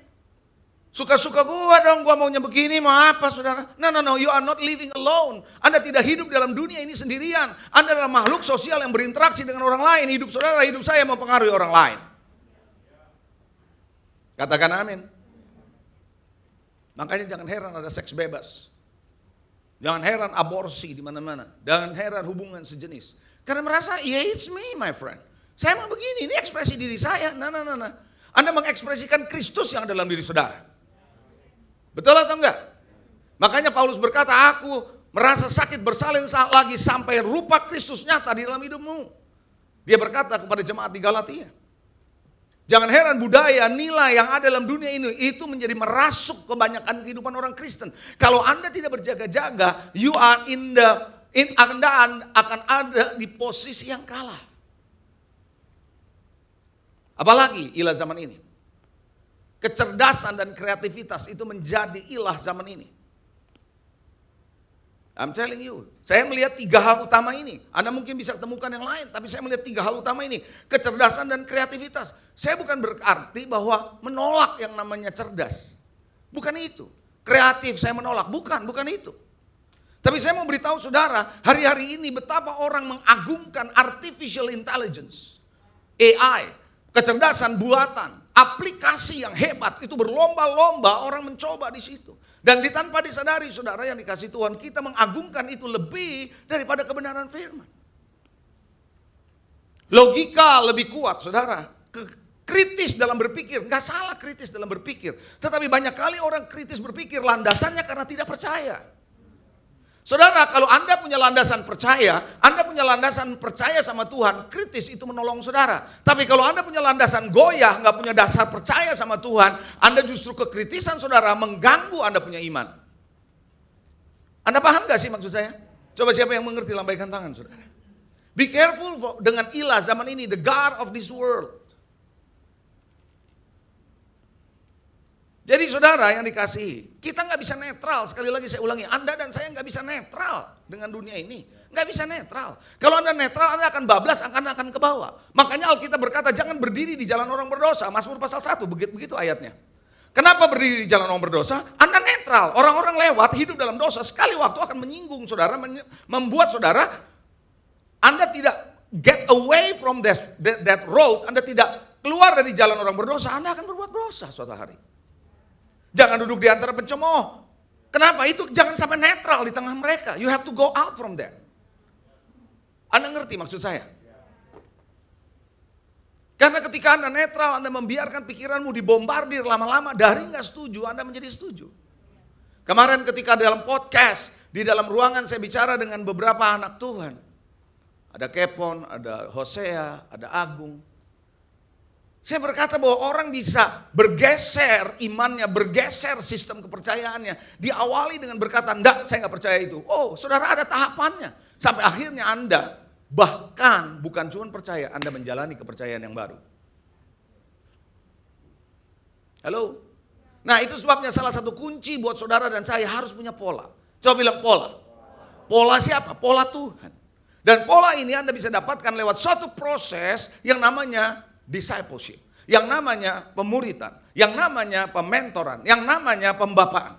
Suka-suka gue dong, gue maunya begini, mau apa saudara? No, you are not living alone. Anda tidak hidup dalam dunia ini sendirian. Anda adalah makhluk sosial yang berinteraksi dengan orang lain. Hidup saudara, hidup saya mempengaruhi orang lain. Katakan amin. Makanya jangan heran ada seks bebas. Jangan heran aborsi di mana-mana. Jangan heran hubungan sejenis. Karena merasa, yeah it's me my friend. Saya mau begini, ini ekspresi diri saya. Nah. Anda mengekspresikan Kristus yang ada dalam diri saudara. Betul atau enggak? Makanya Paulus berkata, aku merasa sakit bersalin lagi sampai rupa Kristus nyata di dalam hidupmu. Dia berkata kepada jemaat di Galatia. Jangan heran budaya, nilai yang ada dalam dunia ini itu menjadi merasuk kebanyakan kehidupan orang Kristen. Kalau Anda tidak berjaga-jaga, Anda akan ada di posisi yang kalah. Apalagi ilah zaman ini. Kecerdasan dan kreativitas itu menjadi ilah zaman ini. I'm telling you, saya melihat 3 hal utama ini. Anda mungkin bisa temukan yang lain, tapi saya melihat 3 hal utama ini. Kecerdasan dan kreativitas. Saya bukan berarti bahwa menolak yang namanya cerdas. Bukan itu. Kreatif saya menolak, bukan itu. Tapi saya mau beritahu saudara, hari-hari ini betapa orang mengagungkan artificial intelligence. AI, kecerdasan buatan. Aplikasi yang hebat itu berlomba-lomba orang mencoba di situ. Dan tanpa disadari saudara yang dikasih Tuhan, kita mengagungkan itu lebih daripada kebenaran firman. Logika lebih kuat saudara. Kritis dalam berpikir, nggak salah kritis dalam berpikir. Tetapi banyak kali orang kritis berpikir landasannya karena tidak percaya. Saudara, kalau Anda punya landasan percaya sama Tuhan, kritis itu menolong saudara. Tapi kalau Anda punya landasan goyah, nggak punya dasar percaya sama Tuhan, Anda justru kekritisan saudara mengganggu Anda punya iman. Anda paham gak sih maksud saya? Coba siapa yang mengerti lambaikan tangan saudara. Be careful dengan ilah zaman ini, the God of this world. Jadi saudara yang dikasihi, kita nggak bisa netral. Sekali lagi saya ulangi, Anda dan saya nggak bisa netral dengan dunia ini. Nggak bisa netral. Kalau Anda netral, Anda akan bablas, akan ke bawah. Makanya Alkitab berkata, jangan berdiri di jalan orang berdosa. Mazmur pasal 1, begitu ayatnya. Kenapa berdiri di jalan orang berdosa? Anda netral. Orang-orang lewat, hidup dalam dosa, sekali waktu akan menyinggung saudara, membuat saudara, Anda tidak get away from that road, Anda tidak keluar dari jalan orang berdosa, Anda akan berbuat dosa suatu hari. Jangan duduk di antara pencemooh. Kenapa? Itu jangan sampai netral di tengah mereka. You have to go out from that. Anda ngerti maksud saya? Karena ketika Anda netral, Anda membiarkan pikiranmu dibombardir lama-lama, dari nggak setuju, Anda menjadi setuju. Kemarin ketika dalam podcast, di dalam ruangan saya bicara dengan beberapa anak Tuhan. Ada Kepon, ada Hosea, ada Agung. Saya berkata bahwa orang bisa bergeser imannya, bergeser sistem kepercayaannya. Diawali dengan berkata, enggak, saya nggak percaya itu. Oh, saudara, ada tahapannya. Sampai akhirnya Anda bahkan bukan cuma percaya, Anda menjalani kepercayaan yang baru. Halo? Nah, itu sebabnya salah satu kunci buat saudara dan saya harus punya pola. Coba bilang pola. Pola siapa? Pola Tuhan. Dan pola ini Anda bisa dapatkan lewat suatu proses yang namanya discipleship, yang namanya pemuritan, yang namanya pementoran, yang namanya pembapaan.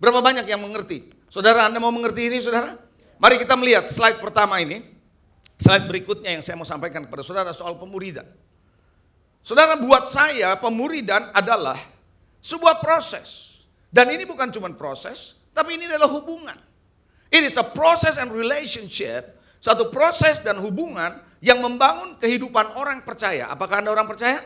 Berapa banyak yang mengerti? Saudara, Anda mau mengerti ini, saudara? Mari kita melihat slide pertama ini. Slide berikutnya yang saya mau sampaikan kepada saudara soal pemuridan. Saudara, buat saya pemuridan adalah sebuah proses. Dan ini bukan cuma proses, tapi ini adalah hubungan. It is a process and relationship, satu proses dan hubungan yang membangun kehidupan orang percaya. Apakah Anda orang percaya?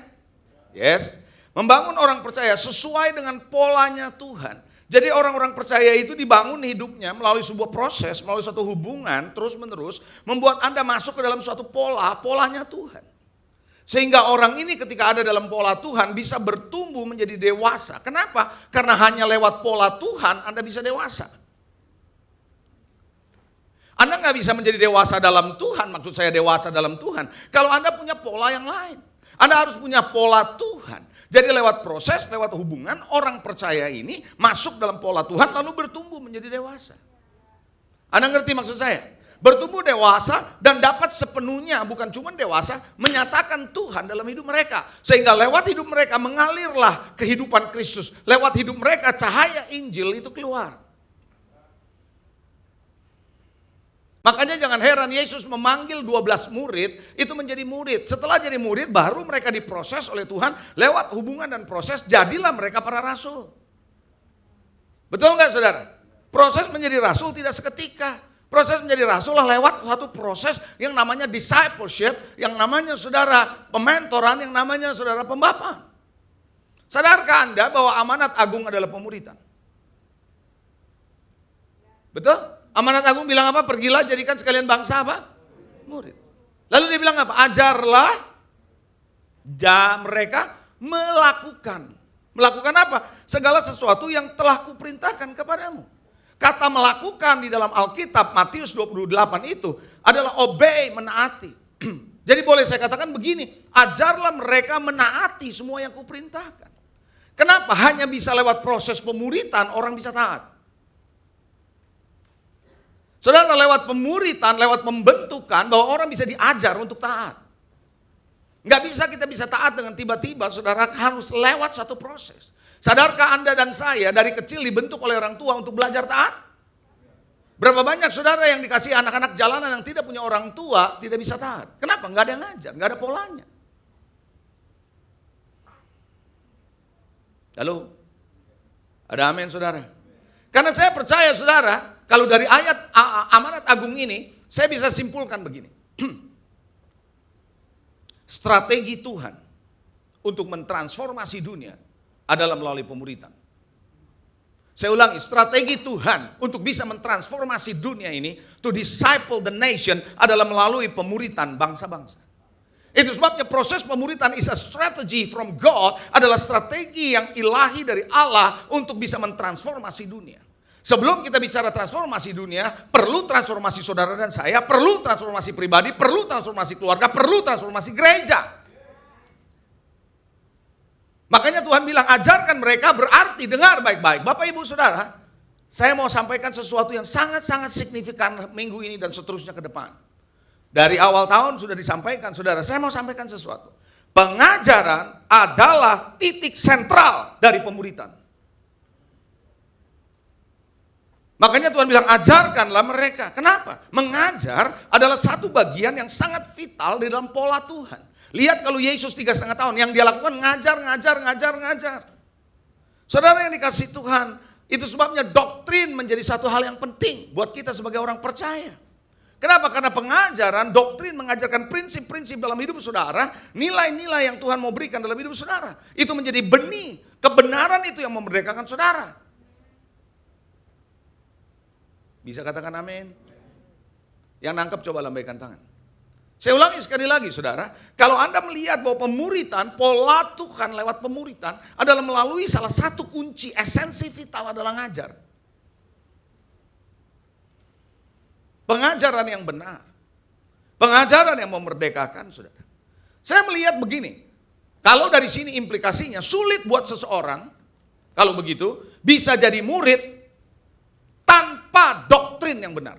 Yes. Membangun orang percaya sesuai dengan polanya Tuhan. Jadi orang-orang percaya itu dibangun hidupnya melalui sebuah proses, melalui suatu hubungan terus-menerus, membuat Anda masuk ke dalam suatu polanya Tuhan. Sehingga orang ini ketika ada dalam pola Tuhan bisa bertumbuh menjadi dewasa. Kenapa? Karena hanya lewat pola Tuhan Anda bisa dewasa. Anda nggak bisa menjadi dewasa dalam Tuhan, maksud saya dewasa dalam Tuhan, kalau Anda punya pola yang lain. Anda harus punya pola Tuhan. Jadi lewat proses, lewat hubungan, orang percaya ini masuk dalam pola Tuhan lalu bertumbuh menjadi dewasa. Anda ngerti maksud saya? Bertumbuh dewasa dan dapat sepenuhnya, bukan cuma dewasa, menyatakan Tuhan dalam hidup mereka. Sehingga lewat hidup mereka mengalirlah kehidupan Kristus. Lewat hidup mereka cahaya Injil itu keluar. Makanya jangan heran Yesus memanggil 12 murid itu menjadi murid. Setelah jadi murid baru mereka diproses oleh Tuhan lewat hubungan dan proses jadilah mereka para rasul. Betul nggak saudara? Proses menjadi rasul tidak seketika. Proses menjadi rasul lah lewat satu proses yang namanya discipleship, yang namanya saudara pementoran, yang namanya saudara pembapaan. Sadarkah Anda bahwa amanat agung adalah pemuridan? Betul? Amanat agung bilang apa? Pergilah jadikan sekalian bangsa apa? Murid. Lalu dia bilang apa? Ajarlah mereka melakukan. Melakukan apa? Segala sesuatu yang telah kuperintahkan kepadamu. Kata melakukan di dalam Alkitab Matius 28 itu adalah obey, menaati. Jadi boleh saya katakan begini, ajarlah mereka menaati semua yang kuperintahkan. Kenapa? Hanya bisa lewat proses pemuritan orang bisa taat. Saudara, lewat pemuritan, lewat pembentukan bahwa orang bisa diajar untuk taat. Nggak bisa kita bisa taat dengan tiba-tiba, saudara harus lewat satu proses. Sadarkah Anda dan saya dari kecil dibentuk oleh orang tua untuk belajar taat? Berapa banyak saudara yang dikasih anak-anak jalanan yang tidak punya orang tua tidak bisa taat? Kenapa? Nggak ada yang ngajar, nggak ada polanya. Halo? Ada amin saudara? Karena saya percaya saudara, kalau dari ayat amanat agung ini, saya bisa simpulkan begini. Strategi Tuhan untuk mentransformasi dunia adalah melalui pemuritan. Saya ulangi, strategi Tuhan untuk bisa mentransformasi dunia ini, to disciple the nation, adalah melalui pemuritan bangsa-bangsa. Itu sebabnya proses pemuritan is a strategy from God, adalah strategi yang ilahi dari Allah untuk bisa mentransformasi dunia. Sebelum kita bicara transformasi dunia, perlu transformasi saudara dan saya, perlu transformasi pribadi, perlu transformasi keluarga, perlu transformasi gereja. Makanya Tuhan bilang ajarkan mereka, berarti dengar baik-baik. Bapak Ibu Saudara, saya mau sampaikan sesuatu yang sangat-sangat signifikan minggu ini dan seterusnya ke depan. Dari awal tahun sudah disampaikan, saudara, saya mau sampaikan sesuatu. Pengajaran adalah titik sentral dari pemuritan. Makanya Tuhan bilang ajarkanlah mereka. Kenapa? Mengajar adalah satu bagian yang sangat vital di dalam pola Tuhan. Lihat kalau Yesus 3,5 tahun, yang dia lakukan ngajar. Saudara yang dikasih Tuhan, itu sebabnya doktrin menjadi satu hal yang penting buat kita sebagai orang percaya. Kenapa? Karena pengajaran, doktrin mengajarkan prinsip-prinsip dalam hidup saudara, nilai-nilai yang Tuhan mau berikan dalam hidup saudara. Itu menjadi benih, kebenaran itu yang memerdekakan saudara. Bisa katakan amin? Yang nangkep coba lambaikan tangan. Saya ulangi sekali lagi saudara, kalau Anda melihat bahwa pemuritan, pola Tuhan lewat pemuritan adalah melalui salah satu kunci esensi vital adalah ngajar. Pengajaran yang benar. Pengajaran yang memerdekakan saudara. Saya melihat begini, kalau dari sini implikasinya sulit buat seseorang, kalau begitu, bisa jadi murid tanpa doktrin yang benar.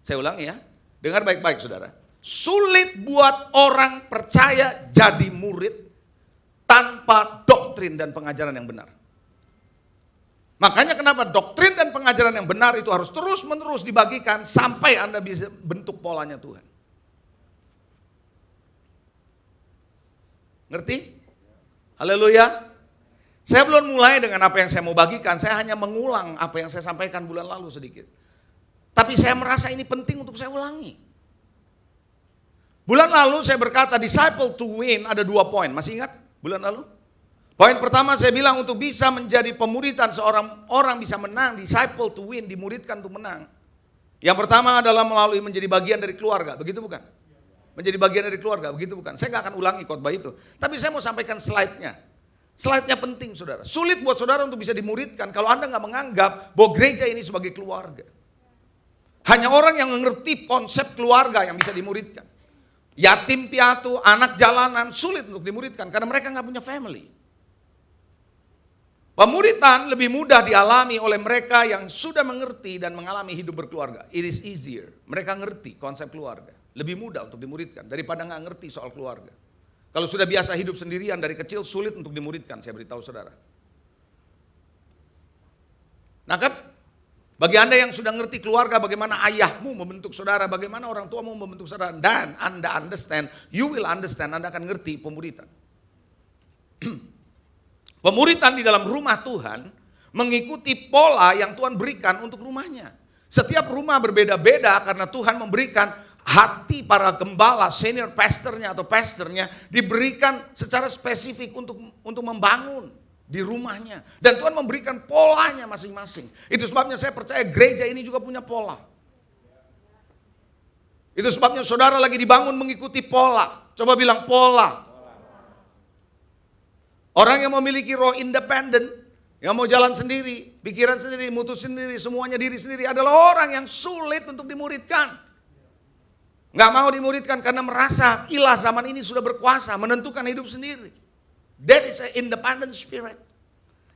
Saya ulangi ya. Dengar baik-baik saudara. Sulit buat orang percaya jadi murid tanpa doktrin dan pengajaran yang benar. Makanya kenapa doktrin dan pengajaran yang benar itu harus terus-menerus dibagikan sampai Anda bisa bentuk polanya Tuhan. Ngerti? Haleluya. Saya belum mulai dengan apa yang saya mau bagikan, saya hanya mengulang apa yang saya sampaikan bulan lalu sedikit. Tapi saya merasa ini penting untuk saya ulangi. Bulan lalu saya berkata disciple to win ada 2 poin. Masih ingat bulan lalu? Poin pertama saya bilang untuk bisa menjadi pemuritan seorang orang bisa menang. Disciple to win, dimuridkan untuk menang. Yang pertama adalah melalui menjadi bagian dari keluarga. Begitu bukan? Menjadi bagian dari keluarga. Begitu bukan? Saya gak akan ulangi khotbah itu. Tapi saya mau sampaikan slide-nya. Slide-nya penting saudara. Sulit buat saudara untuk bisa dimuridkan kalau Anda gak menganggap bahwa gereja ini sebagai keluarga. Hanya orang yang mengerti konsep keluarga yang bisa dimuridkan. Yatim piatu, anak jalanan sulit untuk dimuridkan karena mereka nggak punya family. Pemuritan lebih mudah dialami oleh mereka yang sudah mengerti dan mengalami hidup berkeluarga. It is easier. Mereka ngerti konsep keluarga. Lebih mudah untuk dimuridkan daripada nggak ngerti soal keluarga. Kalau sudah biasa hidup sendirian dari kecil sulit untuk dimuridkan, saya beritahu saudara. Nangkep? Bagi Anda yang sudah ngerti keluarga, bagaimana ayahmu membentuk saudara, bagaimana orang tuamu membentuk saudara, dan Anda understand, you will understand, Anda akan ngerti pemuritan. Pemuritan di dalam rumah Tuhan mengikuti pola yang Tuhan berikan untuk rumahnya. Setiap rumah berbeda-beda karena Tuhan memberikan hati para gembala, senior pastornya atau pastornya diberikan secara spesifik untuk membangun di rumahnya. Dan Tuhan memberikan polanya masing-masing. Itu sebabnya saya percaya gereja ini juga punya pola. Itu sebabnya saudara lagi dibangun mengikuti pola. Coba bilang pola. Orang yang memiliki roh independen, yang mau jalan sendiri, pikiran sendiri, mutus sendiri, semuanya diri sendiri adalah orang yang sulit untuk dimuridkan. Nggak mau dimuridkan karena merasa ilah zaman ini sudah berkuasa, menentukan hidup sendiri. That is an independent spirit.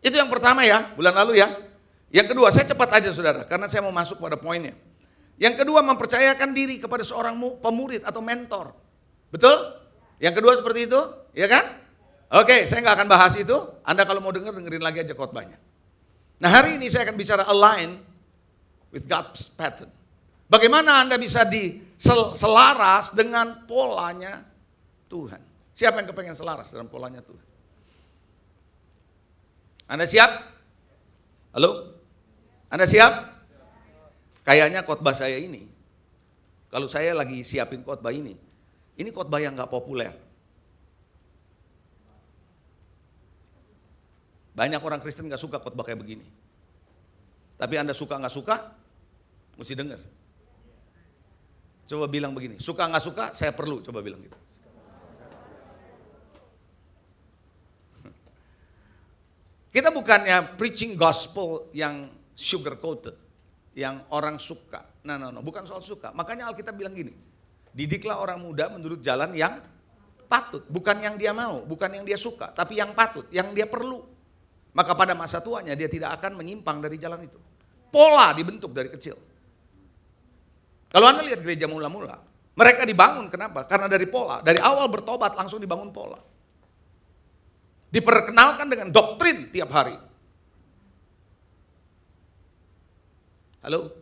Itu yang pertama ya, bulan lalu ya. Yang kedua, saya cepat aja saudara, karena saya mau masuk pada poinnya. Yang kedua, mempercayakan diri kepada seorang pemurid atau mentor. Betul? Yang kedua seperti itu, ya kan? Oke, saya nggak akan bahas itu. Anda kalau mau dengerin lagi aja khotbahnya. Nah hari ini saya akan bicara align with God's pattern. Bagaimana Anda bisa selaras dengan polanya Tuhan. Siapa yang kepengen selaras dengan polanya Tuhan? Anda siap? Halo? Anda siap? Kayaknya khotbah saya ini, kalau saya lagi siapin khotbah ini khotbah yang gak populer. Banyak orang Kristen gak suka khotbah kayak begini. Tapi Anda suka gak suka, mesti dengar. Coba bilang begini, suka gak suka, saya perlu, coba bilang gitu. Kita bukannya preaching gospel yang sugar coated, yang orang suka. No, bukan soal suka. Makanya Alkitab bilang gini, didiklah orang muda menurut jalan yang patut, bukan yang dia mau, bukan yang dia suka, tapi yang patut, yang dia perlu. Maka pada masa tuanya dia tidak akan menyimpang dari jalan itu. Pola dibentuk dari kecil. Kalau Anda lihat gereja mula-mula, mereka dibangun kenapa? Karena dari pola, dari awal bertobat langsung dibangun pola. Diperkenalkan dengan doktrin tiap hari. Halo?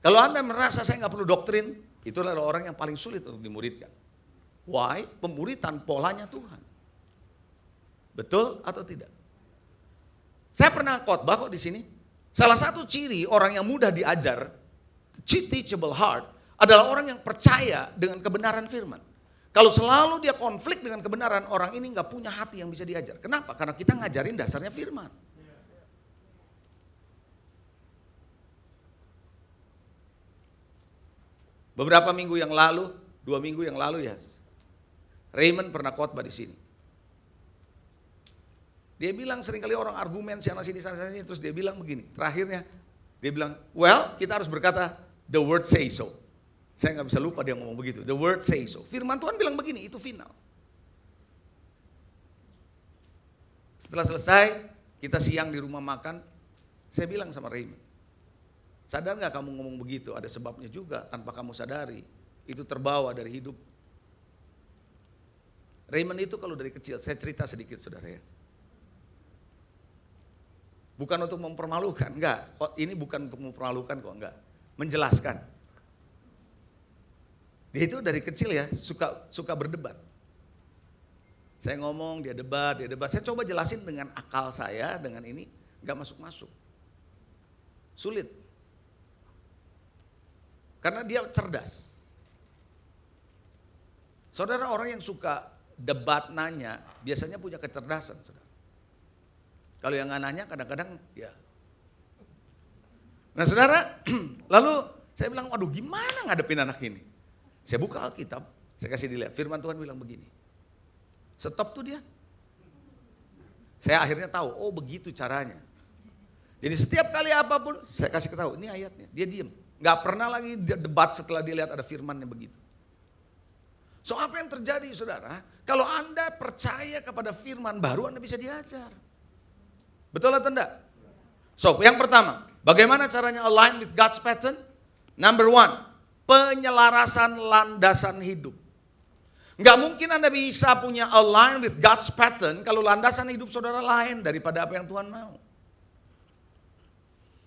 Kalau Anda merasa saya nggak perlu doktrin, itu adalah orang yang paling sulit untuk dimuridkan. Why? Pemuritan polanya Tuhan. Betul atau tidak? Saya pernah khotbah kok di sini. Salah satu ciri orang yang mudah diajar, teachable heart, adalah orang yang percaya dengan kebenaran firman. Kalau selalu dia konflik dengan kebenaran, orang ini nggak punya hati yang bisa diajar. Kenapa? Karena kita ngajarin dasarnya firman. Beberapa minggu yang lalu, 2 minggu yang lalu ya, Raymond pernah khotbah di sini. Dia bilang seringkali orang argumen sana sini, terus dia bilang begini. Terakhirnya dia bilang, well, kita harus berkata the word say so. Saya nggak bisa lupa dia ngomong begitu. The word say so. Firman Tuhan bilang begini, itu final. Setelah selesai, kita siang di rumah makan. Saya bilang sama Raymond, sadar nggak kamu ngomong begitu? Ada sebabnya juga tanpa kamu sadari. Itu terbawa dari hidup. Raymond itu kalau dari kecil, saya cerita sedikit saudara ya. Bukan untuk mempermalukan, enggak. Ini bukan untuk mempermalukan kok, enggak. Menjelaskan. Dia itu dari kecil ya, suka berdebat. Saya ngomong, dia debat. Saya coba jelasin dengan akal saya, dengan ini, enggak masuk-masuk. Sulit. Karena dia cerdas. Saudara, orang yang suka debat nanya, biasanya punya kecerdasan, saudara. Kalau yang nggak nanya kadang-kadang ya. Nah saudara, lalu saya bilang, waduh gimana ngadepin anak ini? Saya buka Alkitab, saya kasih dilihat, firman Tuhan bilang begini. Stop tuh dia. Saya akhirnya tahu, oh begitu caranya. Jadi setiap kali apapun, saya kasih tahu, ini ayatnya, dia diem. Nggak pernah lagi debat setelah dia lihat ada firmannya begitu. So apa yang terjadi saudara? Kalau Anda percaya kepada firman, baru Anda bisa diajar. Betul atau enggak? So, yang pertama, bagaimana caranya align with God's pattern? Number 1, penyelarasan landasan hidup. Enggak mungkin Anda bisa punya align with God's pattern kalau landasan hidup saudara lain daripada apa yang Tuhan mau.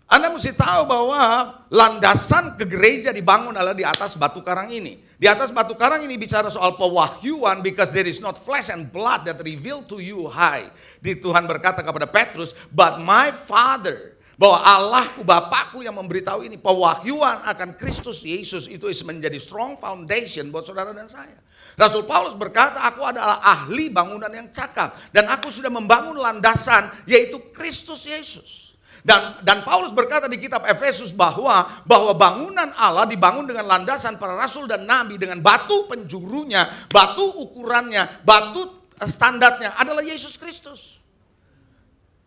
Anda mesti tahu bahwa landasan ke gereja dibangun adalah di atas batu karang ini. Di atas batu karang ini bicara soal pewahyuan, because there is not flesh and blood that reveal to you high. Di Tuhan berkata kepada Petrus, but my Father, bahwa Allahku, Bapakku yang memberitahu ini, pewahyuan akan Kristus Yesus itu menjadi strong foundation buat saudara dan saya. Rasul Paulus berkata, aku adalah ahli bangunan yang cakap, dan aku sudah membangun landasan, yaitu Kristus Yesus. Dan Paulus berkata di kitab Efesus bahwa bangunan Allah dibangun dengan landasan para rasul dan nabi, dengan batu penjurunya, batu ukurannya, batu standarnya adalah Yesus Kristus.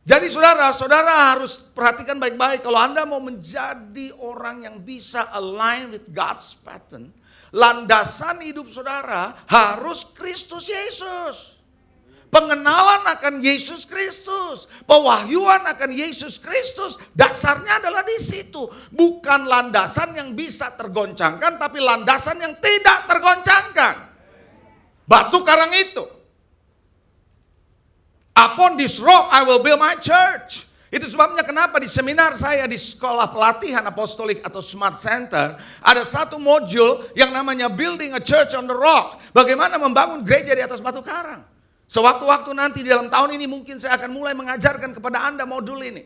Jadi saudara harus perhatikan baik-baik. Kalau Anda mau menjadi orang yang bisa align with God's pattern, landasan hidup saudara harus Kristus Yesus. Pengenalan akan Yesus Kristus, pewahyuan akan Yesus Kristus, dasarnya adalah di situ. Bukan landasan yang bisa tergoncangkan, tapi landasan yang tidak tergoncangkan. Batu karang itu. Upon this rock I will build my church. Itu sebabnya kenapa di seminar saya di sekolah pelatihan apostolik atau Smart Center ada satu modul yang namanya Building a Church on the Rock. Bagaimana membangun gereja di atas batu karang. Sewaktu-waktu nanti di dalam tahun ini mungkin saya akan mulai mengajarkan kepada Anda modul ini.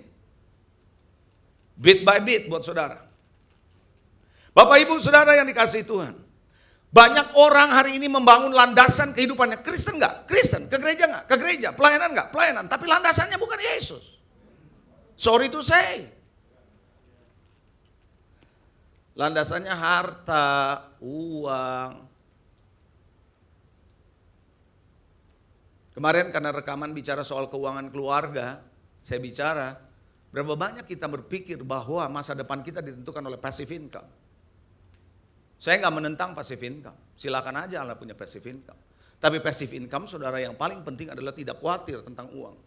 Bit by bit buat saudara. Bapak ibu saudara yang dikasihi Tuhan. Banyak orang hari ini membangun landasan kehidupannya. Kristen enggak? Kristen. Ke gereja enggak? Ke gereja. Pelayanan enggak? Pelayanan. Tapi landasannya bukan Yesus. Sorry to say. Landasannya harta, uang. Kemarin karena rekaman bicara soal keuangan keluarga, saya bicara berapa banyak kita berpikir bahwa masa depan kita ditentukan oleh passive income. Saya nggak menentang passive income, silakan aja Anda punya passive income. Tapi passive income, saudara, yang paling penting adalah tidak khawatir tentang uang.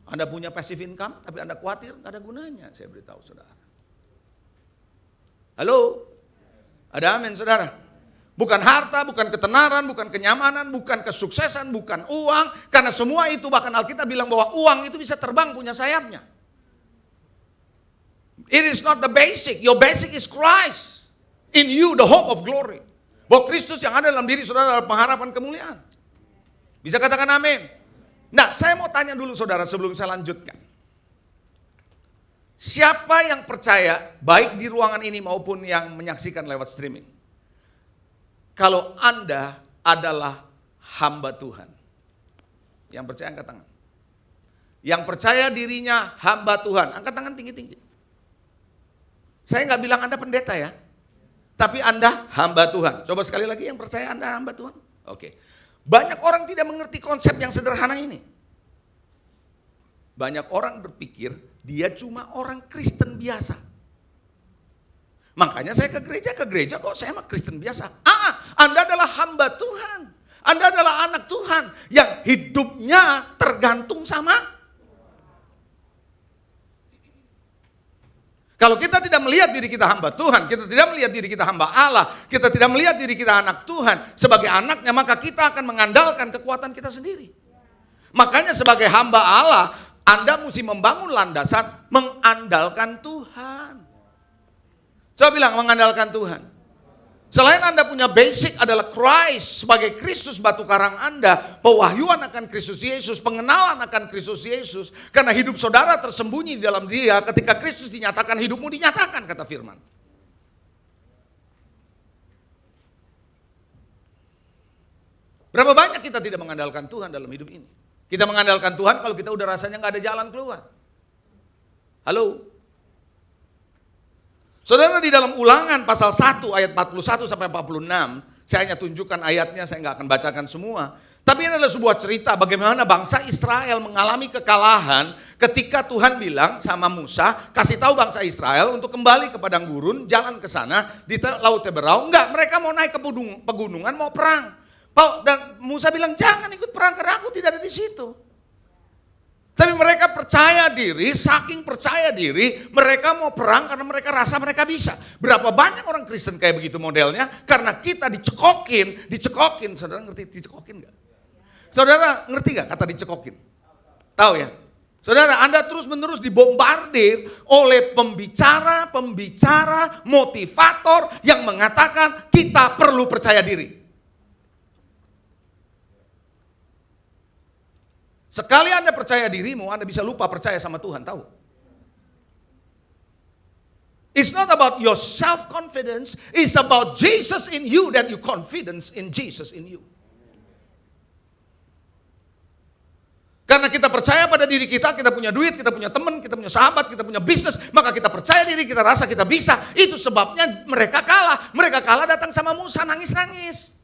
Anda punya passive income, tapi Anda khawatir, nggak ada gunanya. Saya beritahu saudara. Halo? Ada amin, saudara? Bukan harta, bukan ketenaran, bukan kenyamanan, bukan kesuksesan, bukan uang. Karena semua itu, bahkan Alkitab bilang bahwa uang itu bisa terbang punya sayapnya. It is not the basic. Your basic is Christ. In you, the hope of glory. Bahwa Kristus yang ada dalam diri saudara adalah pengharapan kemuliaan. Bisa katakan amin? Nah, saya mau tanya dulu saudara sebelum saya lanjutkan. Siapa yang percaya, baik di ruangan ini maupun yang menyaksikan lewat streaming, kalau Anda adalah hamba Tuhan? Yang percaya angkat tangan. Yang percaya dirinya hamba Tuhan, angkat tangan tinggi-tinggi. Saya nggak bilang Anda pendeta ya, tapi Anda hamba Tuhan. Coba sekali lagi, yang percaya Anda hamba Tuhan. Oke. Banyak orang tidak mengerti konsep yang sederhana ini. Banyak orang berpikir dia cuma orang Kristen biasa. Makanya saya ke gereja kok saya mah Kristen biasa. Anda adalah hamba Tuhan. Anda adalah anak Tuhan yang hidupnya tergantung sama. Kalau kita tidak melihat diri kita hamba Tuhan, kita tidak melihat diri kita hamba Allah, kita tidak melihat diri kita anak Tuhan, sebagai anaknya maka kita akan mengandalkan kekuatan kita sendiri. Makanya sebagai hamba Allah, Anda mesti membangun landasan mengandalkan Tuhan. Coba bilang mengandalkan Tuhan. Selain Anda punya basic adalah Christ sebagai Kristus batu karang Anda, pewahyuan akan Kristus Yesus, pengenalan akan Kristus Yesus. Karena hidup saudara tersembunyi di dalam Dia, ketika Kristus dinyatakan, hidupmu dinyatakan, kata firman. Berapa banyak kita tidak mengandalkan Tuhan dalam hidup ini? Kita mengandalkan Tuhan kalau kita udah rasanya nggak ada jalan keluar. Halo? Saudara, di dalam Ulangan pasal 1 ayat 41 sampai 46, saya hanya tunjukkan ayatnya, saya nggak akan bacakan semua. Tapi ini adalah sebuah cerita bagaimana bangsa Israel mengalami kekalahan ketika Tuhan bilang sama Musa, kasih tahu bangsa Israel untuk kembali ke padang gurun, jalan ke sana di Laut Teberau. Enggak, mereka mau naik ke pegunungan, mau perang. Dan Musa bilang, jangan ikut perang karena aku tidak ada di situ. Tapi mereka percaya diri, saking percaya diri, mereka mau perang karena mereka rasa mereka bisa. Berapa banyak orang Kristen kayak begitu modelnya, karena kita dicekokin. Saudara ngerti dicekokin gak? Saudara ngerti gak kata dicekokin? Tahu ya? Saudara, Anda terus-menerus dibombardir oleh pembicara, motivator yang mengatakan kita perlu percaya diri. Sekali Anda percaya dirimu, Anda bisa lupa percaya sama Tuhan, tahu? It's not about your self-confidence, it's about Jesus in you, that you confidence in Jesus in you. Karena kita percaya pada diri kita punya duit, kita punya teman, kita punya sahabat, kita punya bisnis, maka kita percaya diri, kita rasa kita bisa. Itu sebabnya mereka kalah. Mereka kalah datang sama Musa nangis-nangis.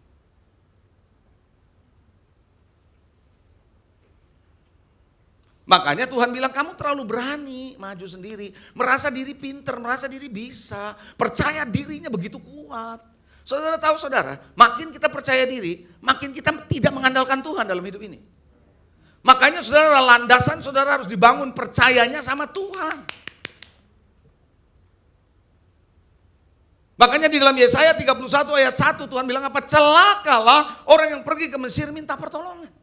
Makanya Tuhan bilang kamu terlalu berani maju sendiri. Merasa diri pinter, merasa diri bisa. Percaya dirinya begitu kuat. Saudara tahu saudara, makin kita percaya diri, makin kita tidak mengandalkan Tuhan dalam hidup ini. Makanya saudara, landasan saudara harus dibangun percayanya sama Tuhan. Makanya di dalam Yesaya 31 ayat 1 Tuhan bilang apa? Celakalah orang yang pergi ke Mesir minta pertolongan.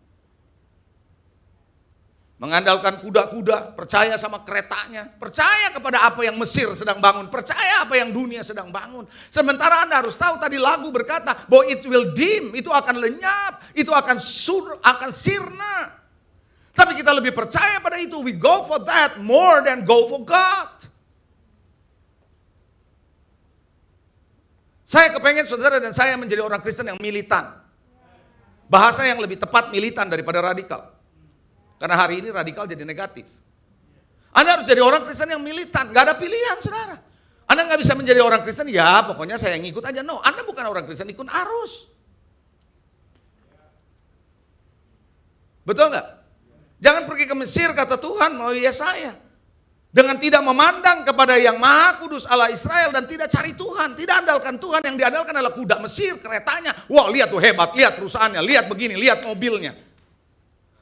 Mengandalkan kuda-kuda, percaya sama keretanya, percaya kepada apa yang Mesir sedang bangun, percaya apa yang dunia sedang bangun. Sementara Anda harus tahu tadi lagu berkata bahwa it will dim, itu akan lenyap, itu akan sirna. Tapi kita lebih percaya pada itu, we go for that more than go for God. Saya kepengen saudara dan saya menjadi orang Kristen yang militan. Bahasa yang lebih tepat militan daripada radikal. Karena hari ini radikal jadi negatif. Anda harus jadi orang Kristen yang militan. Gak ada pilihan saudara. Anda gak bisa menjadi orang Kristen, ya pokoknya saya ngikut aja. No, Anda bukan orang Kristen ikut arus. Betul gak? Jangan pergi ke Mesir kata Tuhan melalui Yesaya. Dengan tidak memandang kepada yang Maha Kudus Allah Israel dan tidak cari Tuhan, tidak andalkan Tuhan, yang diandalkan adalah kuda Mesir, keretanya. Wah, lihat tuh hebat, lihat perusahaannya, lihat begini, lihat mobilnya.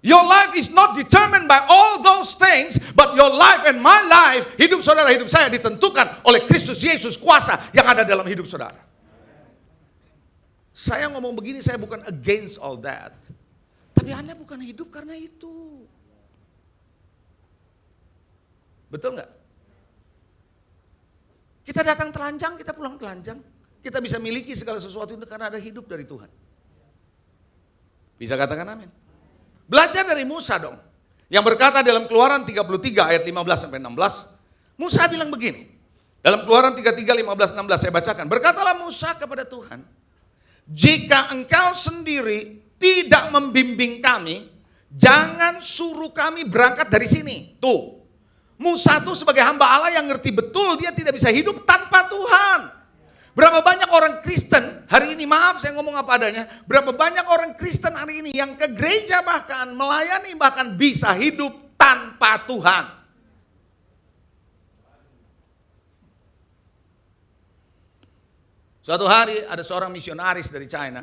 Your life is not determined by all those things, but your life and my life, hidup saudara, hidup saya ditentukan oleh Kristus Yesus, kuasa yang ada dalam hidup saudara. Saya ngomong begini, saya bukan against all that. Tapi Anda bukan hidup karena itu. Betul nggak? Kita datang telanjang, kita pulang telanjang. Kita bisa miliki segala sesuatu itu karena ada hidup dari Tuhan. Bisa katakan amin. Belajar dari Musa dong. Yang berkata dalam Keluaran 33 ayat 15 sampai 16. Musa bilang begini. Dalam Keluaran 33, 15, 16 saya bacakan. Berkatalah Musa kepada Tuhan, jika engkau sendiri tidak membimbing kami, jangan suruh kami berangkat dari sini. Tuh. Musa itu sebagai hamba Allah yang ngerti betul dia tidak bisa hidup tanpa Tuhan. Berapa banyak orang Kristen hari ini, maaf saya ngomong apa adanya, berapa banyak orang Kristen hari ini yang ke gereja bahkan, melayani bahkan bisa hidup tanpa Tuhan. Suatu hari ada seorang misionaris dari China,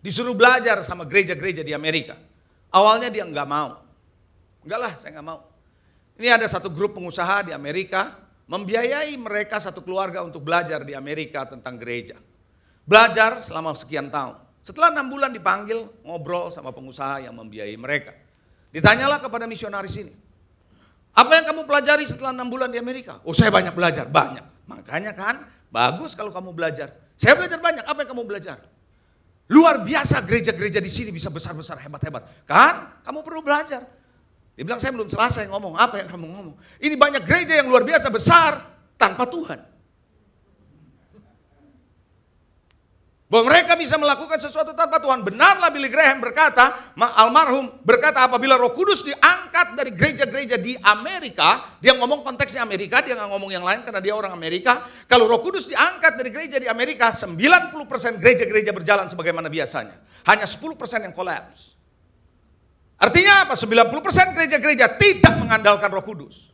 disuruh belajar sama gereja-gereja di Amerika. Awalnya dia nggak mau. Enggak lah, saya nggak mau. Ini ada satu grup pengusaha di Amerika, membiayai mereka satu keluarga untuk belajar di Amerika tentang gereja. Belajar selama sekian tahun. Setelah 6 bulan dipanggil, ngobrol sama pengusaha yang membiayai mereka. Ditanyalah kepada misionaris ini, apa yang kamu pelajari setelah 6 bulan di Amerika? Oh, saya banyak belajar, banyak. Makanya kan, bagus kalau kamu belajar. Saya belajar banyak, apa yang kamu belajar? Luar biasa gereja-gereja di sini bisa besar-besar, hebat-hebat. Kan? Kamu perlu belajar. Dia bilang, saya belum selesai ngomong. Apa yang kamu ngomong? Ini banyak gereja yang luar biasa besar tanpa Tuhan. Bahwa mereka bisa melakukan sesuatu tanpa Tuhan. Benarlah Billy Graham berkata, almarhum berkata, apabila Roh Kudus diangkat dari gereja-gereja di Amerika, dia ngomong konteksnya Amerika, dia nggak ngomong yang lain karena dia orang Amerika. Kalau Roh Kudus diangkat dari gereja di Amerika, 90% gereja-gereja berjalan sebagaimana biasanya. Hanya 10% yang kolaps. Artinya apa? 90% gereja-gereja tidak mengandalkan Roh Kudus.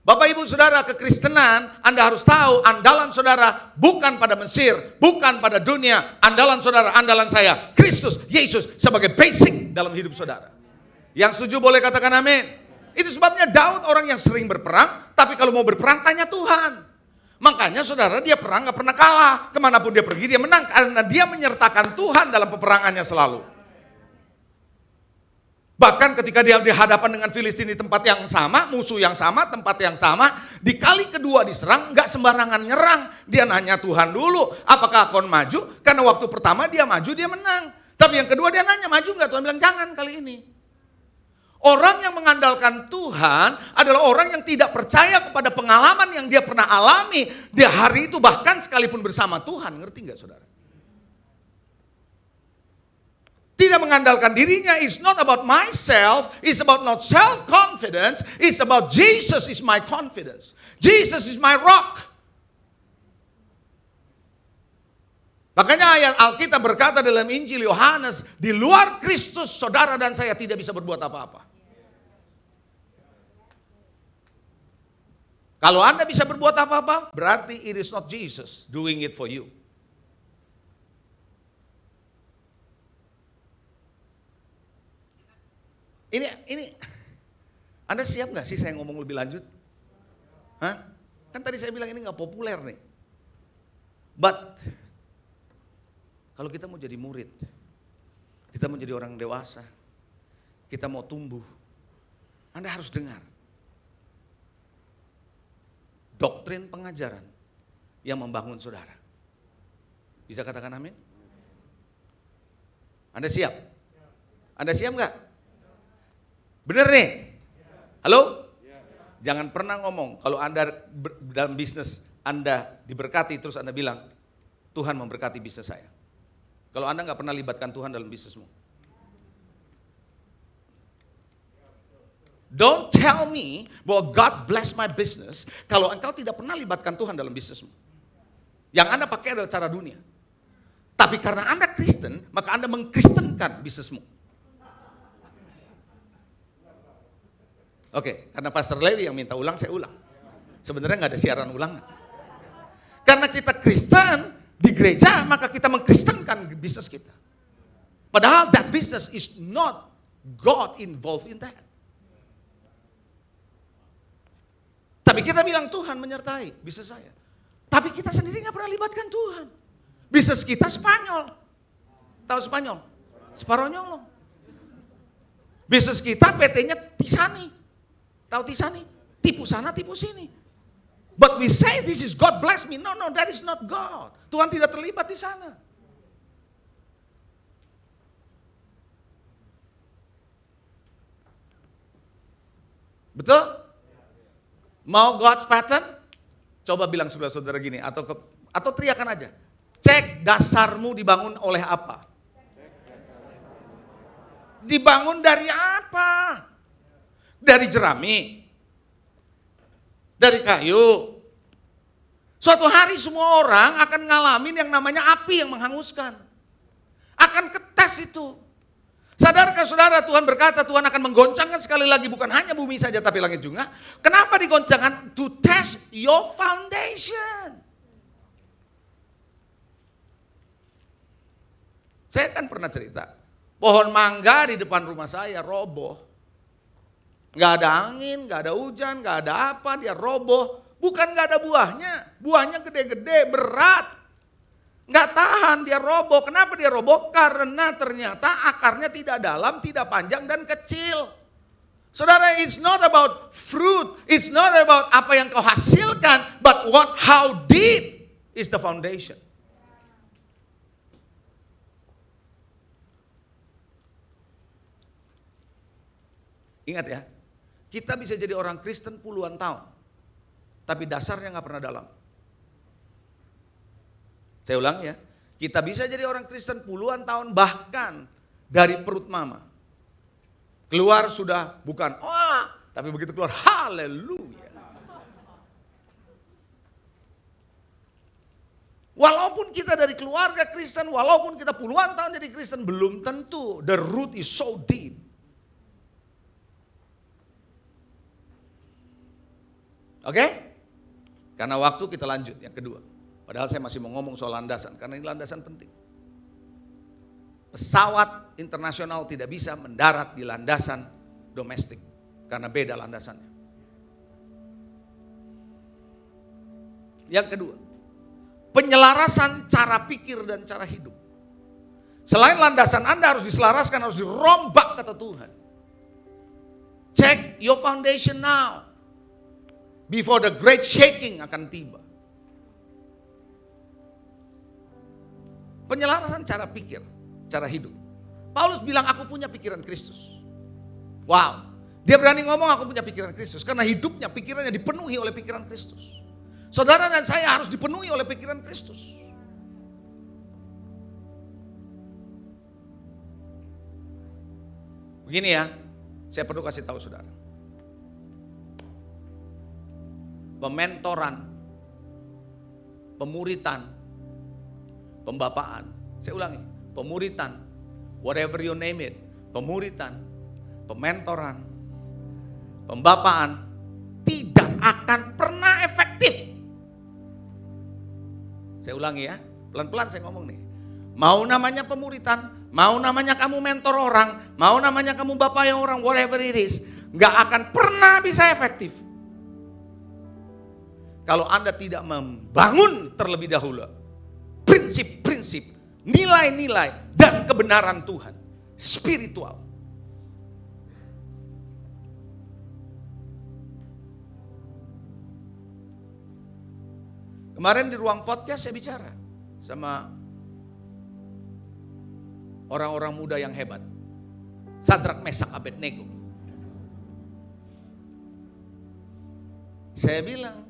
Bapak Ibu Saudara, kekristenan Anda harus tahu andalan saudara bukan pada Mesir, bukan pada dunia. Andalan saudara, andalan saya, Kristus Yesus sebagai basic dalam hidup saudara. Yang setuju boleh katakan amin. Itu sebabnya Daud orang yang sering berperang, tapi kalau mau berperang tanya Tuhan. Makanya saudara, dia perang gak pernah kalah. Kemanapun dia pergi dia menang karena dia menyertakan Tuhan dalam peperangannya selalu. Bahkan ketika dia dihadapan dengan Filistin di tempat yang sama, musuh yang sama, tempat yang sama, di kali kedua diserang, gak sembarangan nyerang. Dia nanya Tuhan dulu, apakah akan maju? Karena waktu pertama dia maju, dia menang. Tapi yang kedua dia nanya, maju gak? Tuhan bilang, jangan kali ini. Orang yang mengandalkan Tuhan adalah orang yang tidak percaya kepada pengalaman yang dia pernah alami di hari itu, bahkan sekalipun bersama Tuhan. Ngerti gak saudara? Tidak mengandalkan dirinya is not about myself, it's about not self-confidence, it's about Jesus is my confidence. Jesus is my rock. Makanya ayat Alkitab berkata dalam Injil Yohanes, di luar Kristus saudara dan saya tidak bisa berbuat apa-apa. Kalau Anda bisa berbuat apa-apa, berarti it is not Jesus doing it for you. Ini, Anda siap nggak sih saya ngomong lebih lanjut? Hah? Kan tadi saya bilang ini nggak populer nih. But, kalau kita mau jadi murid, kita mau jadi orang dewasa, kita mau tumbuh, Anda harus dengar doktrin pengajaran yang membangun saudara. Bisa katakan amin? Anda siap? Anda siap nggak? Bener nih? Halo? Jangan pernah ngomong kalau Anda dalam bisnis Anda diberkati terus Anda bilang, Tuhan memberkati bisnis saya. Kalau Anda nggak pernah libatkan Tuhan dalam bisnismu. Don't tell me bahwa God bless my business kalau engkau tidak pernah libatkan Tuhan dalam bisnismu. Yang Anda pakai adalah cara dunia. Tapi karena Anda Kristen, maka Anda mengkristenkan bisnismu. Oke, karena Pastor Lewi yang minta ulang, saya ulang. Sebenarnya nggak ada siaran ulangan. Karena kita Kristen di gereja, maka kita mengkristenkan bisnis kita. Padahal that business is not God involved in that. Tapi kita bilang Tuhan menyertai bisnis saya. Tapi kita sendiri nggak pernah libatkan Tuhan. Bisnis kita Spanyol. Tahu Spanyol? Sparonyolong. Bisnis kita PT-nya Tisani. Tahu Tisani? Tipu sana, tipu sini. But we say this is God bless me. No, that is not God. Tuhan tidak terlibat di sana. Betul? Mau God's pattern? Coba bilang sebelah saudara gini, atau teriakan aja. Cek dasarmu dibangun oleh apa? Dibangun dari apa? Dari jerami? Dari kayu? Suatu hari semua orang akan ngalamin yang namanya api yang menghanguskan. Akan ketes itu. Sadarkah saudara, Tuhan berkata Tuhan akan menggoncangkan sekali lagi, bukan hanya bumi saja tapi langit juga. Kenapa digoncangkan? To test your foundation. Saya kan pernah cerita, pohon mangga di depan rumah saya roboh. Gak ada angin, gak ada hujan, gak ada apa, dia roboh. Bukan gak ada buahnya, buahnya gede-gede, berat. Gak tahan, dia roboh. Kenapa dia roboh? Karena ternyata akarnya tidak dalam, tidak panjang dan kecil. Saudara, it's not about fruit, it's not about apa yang kau hasilkan, but how deep is the foundation. Ingat ya, kita bisa jadi orang Kristen puluhan tahun, tapi dasarnya gak pernah dalam. Saya ulangi ya, kita bisa jadi orang Kristen puluhan tahun bahkan dari perut mama. Keluar sudah bukan tapi begitu keluar haleluya. Walaupun kita dari keluarga Kristen, walaupun kita puluhan tahun jadi Kristen, belum tentu. The root is so deep. Oke? Karena waktu kita lanjut yang kedua. Padahal saya masih mau ngomong soal landasan, karena ini landasan penting. Pesawat internasional tidak bisa mendarat di landasan domestik, karena beda landasannya. Yang kedua, penyelarasan cara pikir dan cara hidup. Selain landasan Anda harus diselaraskan, harus dirombak kata Tuhan. Check your foundation now, before the great shaking akan tiba. Penyelarasan cara pikir, cara hidup. Paulus bilang aku punya pikiran Kristus. Wow, dia berani ngomong aku punya pikiran Kristus karena hidupnya, pikirannya dipenuhi oleh pikiran Kristus. Saudara dan saya harus dipenuhi oleh pikiran Kristus. Begini ya, saya perlu kasih tahu saudara. Pementoran, pemuritan, pembapaan, saya ulangi, pemuritan, whatever you name it, pemuritan, pementoran, pembapaan, tidak akan pernah efektif. Saya ulangi ya, pelan-pelan saya ngomong nih. Mau namanya pemuritan, mau namanya kamu mentor orang, mau namanya kamu bapak yang orang, whatever it is, gak akan pernah bisa efektif. Kalau Anda tidak membangun terlebih dahulu prinsip-prinsip, nilai-nilai, dan kebenaran Tuhan, spiritual. Kemarin di ruang podcast saya bicara sama orang-orang muda yang hebat. Sadrak, Mesak, Abednego. Saya bilang,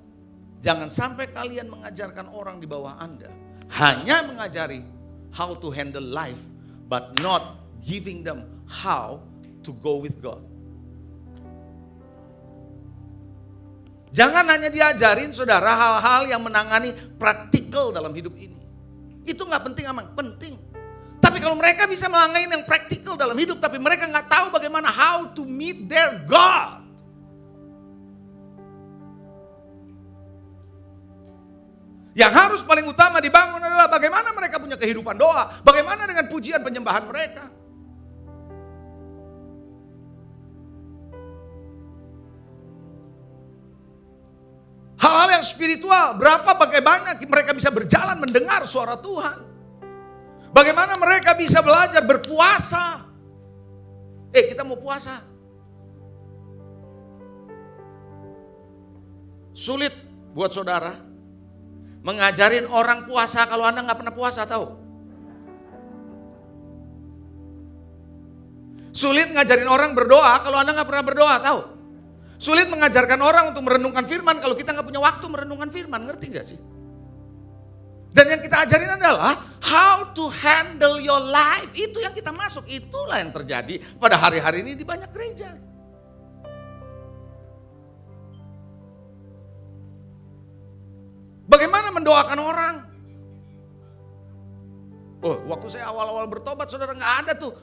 jangan sampai kalian mengajarkan orang di bawah Anda hanya mengajari how to handle life, but not giving them how to go with God. Jangan hanya diajarin saudara hal-hal yang menangani praktikal dalam hidup ini. Itu nggak penting Amang, penting. Tapi kalau mereka bisa melanggain yang praktikal dalam hidup, tapi mereka nggak tahu bagaimana how to meet their God. Yang harus paling utama dibangun adalah bagaimana mereka punya kehidupan doa. Bagaimana dengan pujian penyembahan mereka. Hal-hal yang spiritual, bagaimana mereka bisa berjalan mendengar suara Tuhan. Bagaimana mereka bisa belajar berpuasa. Kita mau puasa. Sulit buat saudara mengajarin orang puasa kalau Anda nggak pernah puasa, tahu? Sulit ngajarin orang berdoa kalau Anda nggak pernah berdoa, tahu? Sulit mengajarkan orang untuk merenungkan firman kalau kita nggak punya waktu merenungkan firman, ngerti nggak sih? Dan yang kita ajarin adalah how to handle your life. Itu yang kita masuk, itulah yang terjadi pada hari-hari ini di banyak gereja. Bagaimana mendoakan orang? Waktu saya awal-awal bertobat, saudara, nggak ada tuh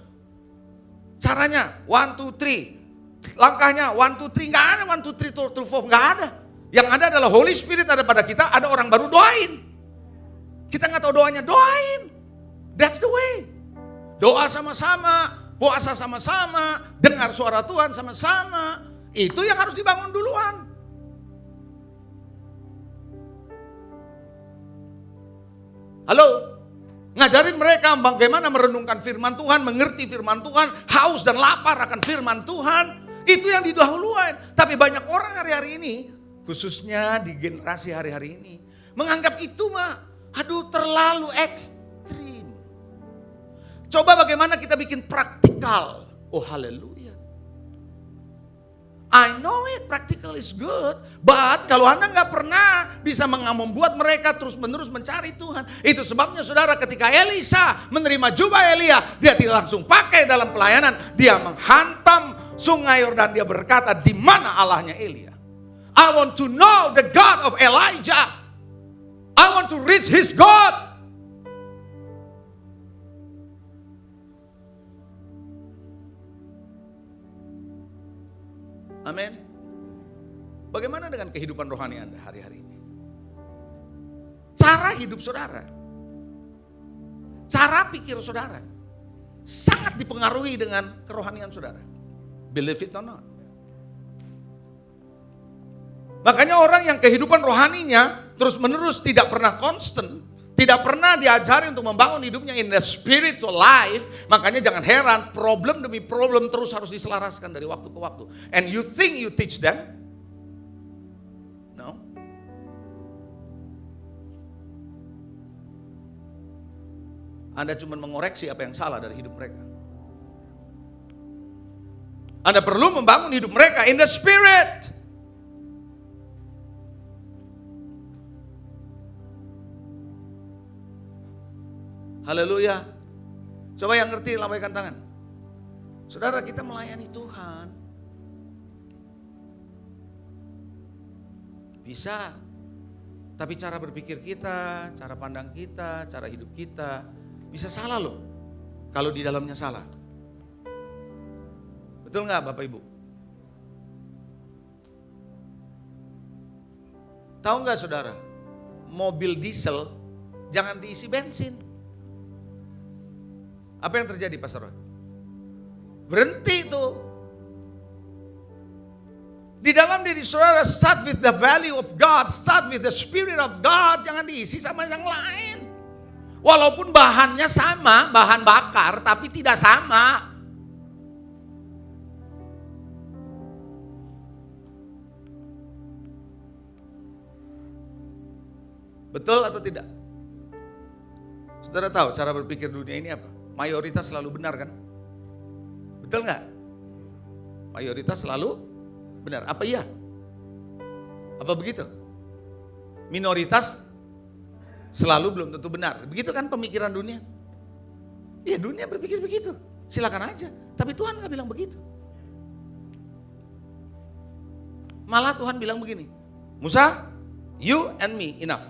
caranya 1, 2, 3. Langkahnya 1, 2, 3, nggak ada 1, 2, 3, 4, 4, nggak ada. Yang ada adalah Holy Spirit ada pada kita, ada orang baru doain. Kita nggak tahu doanya, doain. That's the way. Doa sama-sama, puasa sama-sama, dengar suara Tuhan sama-sama. Itu yang harus dibangun duluan. Halo, ngajarin mereka bagaimana merenungkan firman Tuhan, mengerti firman Tuhan, haus dan lapar akan firman Tuhan. Itu yang didahulukan. Tapi banyak orang hari-hari ini, khususnya di generasi hari-hari ini, menganggap itu terlalu ekstrim. Coba bagaimana kita bikin praktikal. Oh haleluya. I know it, practical is good. But kalau Anda nggak pernah bisa membuat mereka terus-menerus mencari Tuhan. Itu sebabnya saudara, ketika Elisa menerima jubah Elia, dia tidak langsung pakai dalam pelayanan. Dia menghantam sungai Yordan, dia berkata, di mana Allahnya Elia? I want to know the God of Elijah. I want to reach his God. Amin. Bagaimana dengan kehidupan rohani Anda hari-hari ini? Cara hidup saudara, cara pikir saudara, sangat dipengaruhi dengan kerohanian saudara. Believe it or not. Makanya orang yang kehidupan rohaninya terus-menerus tidak pernah constant, tidak pernah diajari untuk membangun hidupnya in the spiritual life. Makanya jangan heran, problem demi problem terus harus diselaraskan dari waktu ke waktu. And you think you teach them? No. Anda cuma mengoreksi apa yang salah dari hidup mereka. Anda perlu membangun hidup mereka in the spirit. Haleluya. Coba yang ngerti lambaikan tangan. Saudara, kita melayani Tuhan. Bisa. Tapi cara berpikir kita, cara pandang kita, cara hidup kita bisa salah loh. Kalau di dalamnya salah. Betul nggak Bapak Ibu? Tahu nggak saudara? Mobil diesel jangan diisi bensin. Apa yang terjadi Pastor Ron? Berhenti itu. Di dalam diri saudara, start with the value of God, start with the spirit of God, jangan diisi sama yang lain. Walaupun bahannya sama, bahan bakar, tapi tidak sama. Betul atau tidak? Saudara tahu cara berpikir dunia ini apa? Mayoritas selalu benar kan? Betul nggak? Mayoritas selalu benar. Apa iya? Apa begitu? Minoritas selalu belum tentu benar. Begitu kan pemikiran dunia? Iya, dunia berpikir begitu. Silakan aja. Tapi Tuhan nggak bilang begitu. Malah Tuhan bilang begini, Musa, you and me enough.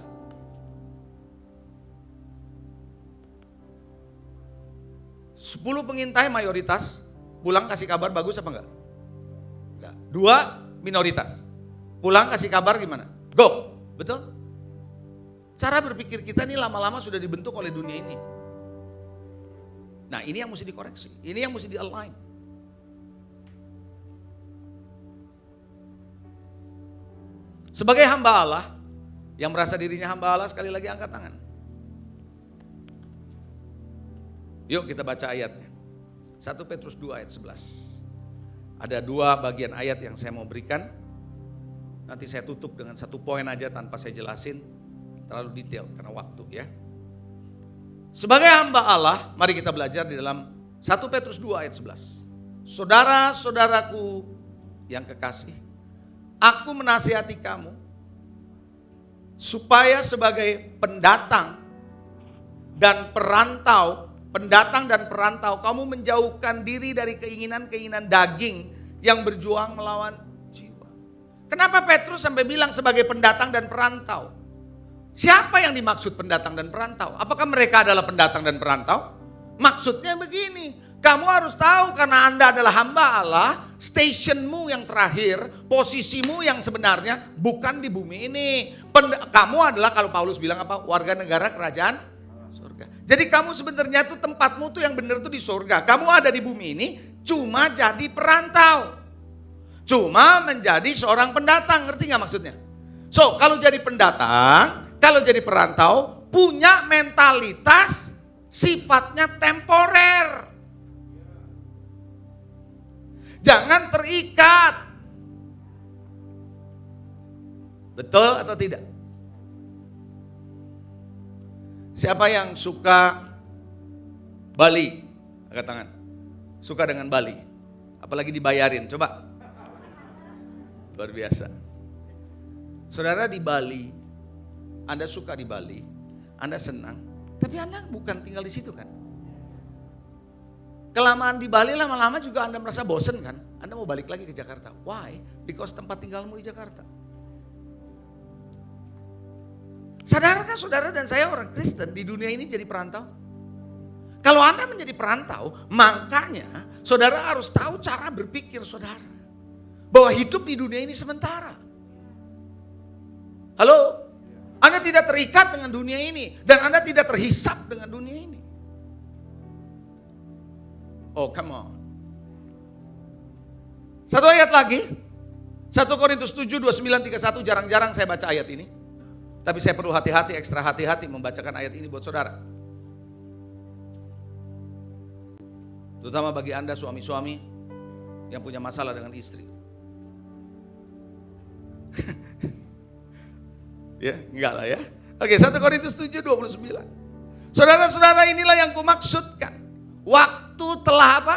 10 pengintai mayoritas, pulang kasih kabar bagus apa enggak? Enggak. 2 minoritas, pulang kasih kabar gimana? Go, betul? Cara berpikir kita ini lama-lama sudah dibentuk oleh dunia ini. Nah ini yang mesti dikoreksi, ini yang mesti di-align. Sebagai hamba Allah, yang merasa dirinya hamba Allah sekali lagi angkat tangan. Yuk kita baca ayatnya. 1 Petrus 2 ayat 11. Ada 2 bagian ayat yang saya mau berikan. Nanti saya tutup dengan 1 poin aja tanpa saya jelasin terlalu detail karena waktu ya. Sebagai hamba Allah, mari kita belajar di dalam 1 Petrus 2 ayat 11. Saudara-saudaraku yang kekasih, aku menasihati kamu supaya sebagai pendatang dan perantau, kamu menjauhkan diri dari keinginan-keinginan daging yang berjuang melawan jiwa. Kenapa Petrus sampai bilang sebagai pendatang dan perantau? Siapa yang dimaksud pendatang dan perantau? Apakah mereka adalah pendatang dan perantau? Maksudnya begini, kamu harus tahu karena Anda adalah hamba Allah, stationmu yang terakhir, posisimu yang sebenarnya bukan di bumi ini. Kamu adalah kalau Paulus bilang apa? Warga negara kerajaan surga. Jadi kamu sebenarnya tuh tempatmu tuh yang benar tuh di surga. Kamu ada di bumi ini cuma jadi perantau. Cuma menjadi seorang pendatang, ngerti gak maksudnya? So, kalau jadi pendatang, kalau jadi perantau, punya mentalitas sifatnya temporer. Jangan terikat. Betul atau tidak? Siapa yang suka Bali? Angkat tangan. Suka dengan Bali. Apalagi dibayarin, coba. Luar biasa. Saudara di Bali, Anda suka di Bali, Anda senang, tapi Anda bukan tinggal di situ kan? Kelamaan di Bali lama-lama juga Anda merasa bosen kan? Anda mau balik lagi ke Jakarta. Why? Because tempat tinggalmu di Jakarta. Sadarkah saudara dan saya orang Kristen di dunia ini jadi perantau? Kalau Anda menjadi perantau, makanya saudara harus tahu cara berpikir saudara. Bahwa hidup di dunia ini sementara. Halo? Anda tidak terikat dengan dunia ini. Dan Anda tidak terhisap dengan dunia ini. Oh come on. Satu ayat lagi. 1 Korintus 7, 29, 31. Jarang-jarang saya baca ayat ini. Tapi saya perlu hati-hati, ekstra hati-hati membacakan ayat ini buat saudara. Terutama bagi Anda suami-suami yang punya masalah dengan istri. Ya, enggak lah ya. Oke, 1 Korintus 7, 29. Saudara-saudara, inilah yang kumaksudkan. Waktu telah apa?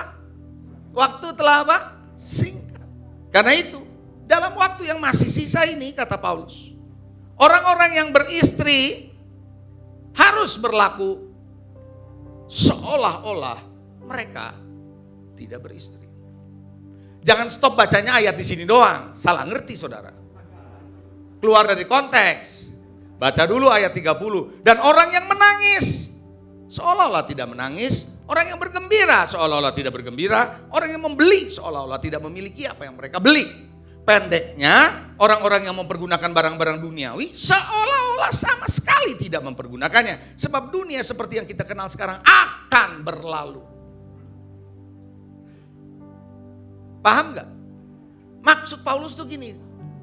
Waktu telah apa? Singkat. Karena itu, dalam waktu yang masih sisa ini, kata Paulus, orang-orang yang beristri harus berlaku seolah-olah mereka tidak beristri. Jangan stop bacanya ayat di sini doang. Salah ngerti saudara. Keluar dari konteks. Baca dulu ayat 30. Dan orang yang menangis seolah-olah tidak menangis. Orang yang bergembira seolah-olah tidak bergembira. Orang yang membeli seolah-olah tidak memiliki apa yang mereka beli. Pendeknya, orang-orang yang mempergunakan barang-barang duniawi seolah-olah sama sekali tidak mempergunakannya. Sebab dunia seperti yang kita kenal sekarang akan berlalu. Paham gak? Maksud Paulus tuh gini,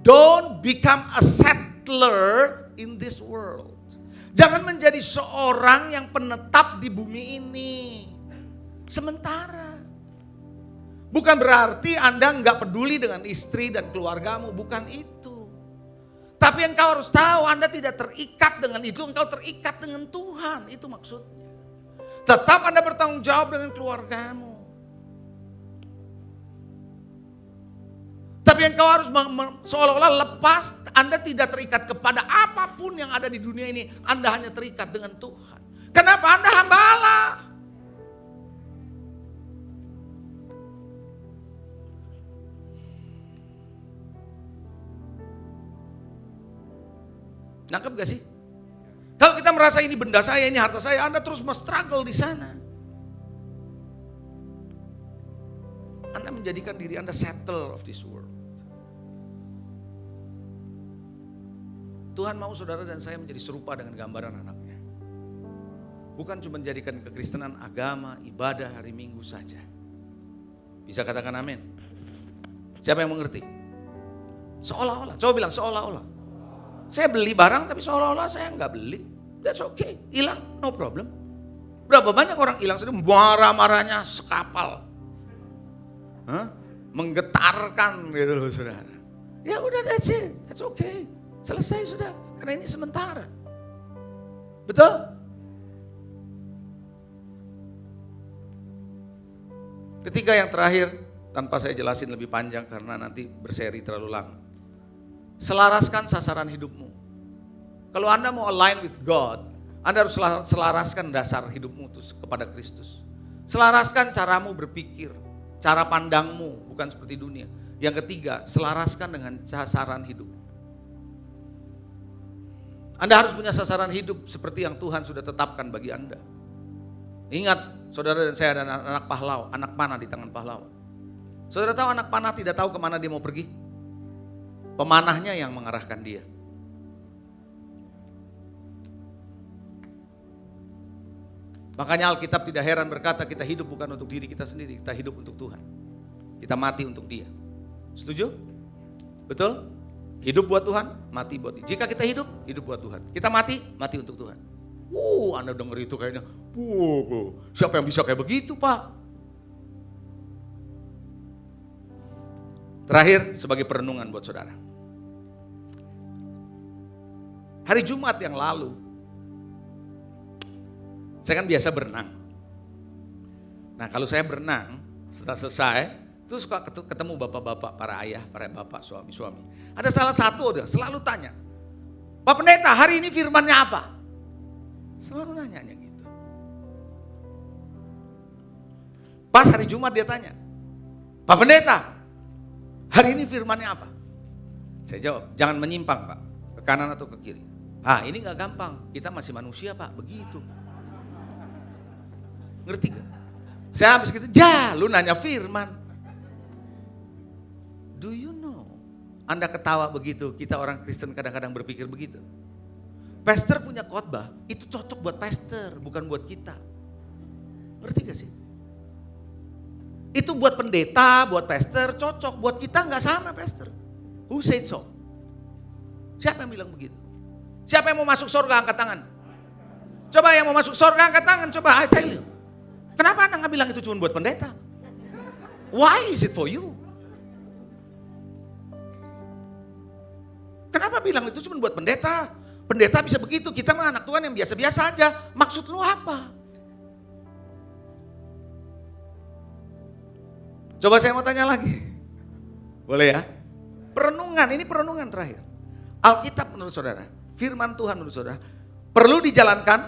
don't become a settler in this world. Jangan menjadi seorang yang penetap di bumi ini. Sementara. Bukan berarti Anda nggak peduli dengan istri dan keluargamu, bukan itu. Tapi engkau harus tahu Anda tidak terikat dengan itu, engkau terikat dengan Tuhan, itu maksudnya. Tetap Anda bertanggung jawab dengan keluargamu. Tapi engkau harus seolah-olah lepas, Anda tidak terikat kepada apapun yang ada di dunia ini. Anda hanya terikat dengan Tuhan. Kenapa? Anda hamba Allah. Nangkep gak sih? Kalau kita merasa ini benda saya, ini harta saya, Anda terus struggle di sana. menjadikan diri Anda settle of this world. Tuhan mau saudara dan saya menjadi serupa dengan gambaran anaknya. Bukan cuma menjadikan kekristenan agama, ibadah hari Minggu saja. Bisa katakan amin? Siapa yang mengerti? Seolah-olah, coba bilang seolah-olah. Saya beli barang tapi seolah-olah saya nggak beli. That's okay, hilang, no problem. Berapa banyak orang hilang sedih, marah-marahnya sekapal. Menggetarkan gitu loh saudara. Ya udah, that's it, that's okay. Selesai sudah, karena ini sementara. Betul? Ketiga yang terakhir, tanpa saya jelasin lebih panjang karena nanti berseri terlalu lama. Selaraskan sasaran hidupmu. Kalau Anda mau align with God, Anda harus selaraskan dasar hidupmu kepada Kristus. Selaraskan caramu berpikir, cara pandangmu, bukan seperti dunia. Yang ketiga, selaraskan dengan sasaran hidup. Anda harus punya sasaran hidup seperti yang Tuhan sudah tetapkan bagi Anda. Ingat, saudara dan saya ada anak pahlawan, anak panah di tangan pahlawan. Saudara tahu anak panah tidak tahu kemana dia mau pergi? Pemanahnya yang mengarahkan dia. Makanya Alkitab tidak heran berkata kita hidup bukan untuk diri kita sendiri, kita hidup untuk Tuhan. Kita mati untuk Dia. Setuju? Betul? Hidup buat Tuhan, mati buat Dia. Jika kita hidup, hidup buat Tuhan. Kita mati, mati untuk Tuhan. Anda denger itu kayaknya, siapa yang bisa kayak begitu Pak? Terakhir sebagai perenungan buat saudara. Hari Jumat yang lalu, saya kan biasa berenang. Nah kalau saya berenang, setelah selesai, terus suka ketemu bapak-bapak, para ayah, para bapak, suami-suami. Ada salah satu dia selalu tanya, Pak Pendeta hari ini firmannya apa? Selalu nanya gitu. Pas hari Jumat dia tanya, Pak Pendeta hari ini firmannya apa? Saya jawab, jangan menyimpang Pak, ke kanan atau ke kiri. Ini gak gampang, kita masih manusia Pak, begitu. Ngerti gak? Saya habis gitu, lu nanya firman. Do you know? Anda ketawa begitu, kita orang Kristen kadang-kadang berpikir begitu. Pastor punya khotbah, itu cocok buat pastor, bukan buat kita. Ngerti gak sih? Itu buat pendeta, buat pastor, cocok. Buat kita gak sama pastor. Who said so? Siapa yang bilang begitu? Siapa yang mau masuk surga angkat tangan? Coba yang mau masuk surga angkat tangan, coba I tell you. Kenapa Anda gak bilang itu cuma buat pendeta? Why is it for you? Kenapa bilang itu cuma buat pendeta? Pendeta bisa begitu, kita mah anak Tuhan yang biasa-biasa aja. Maksud lu apa? Coba saya mau tanya lagi. Boleh ya? Perenungan, ini perenungan terakhir. Alkitab menurut saudara, firman Tuhan menurut saudara, perlu dijalankan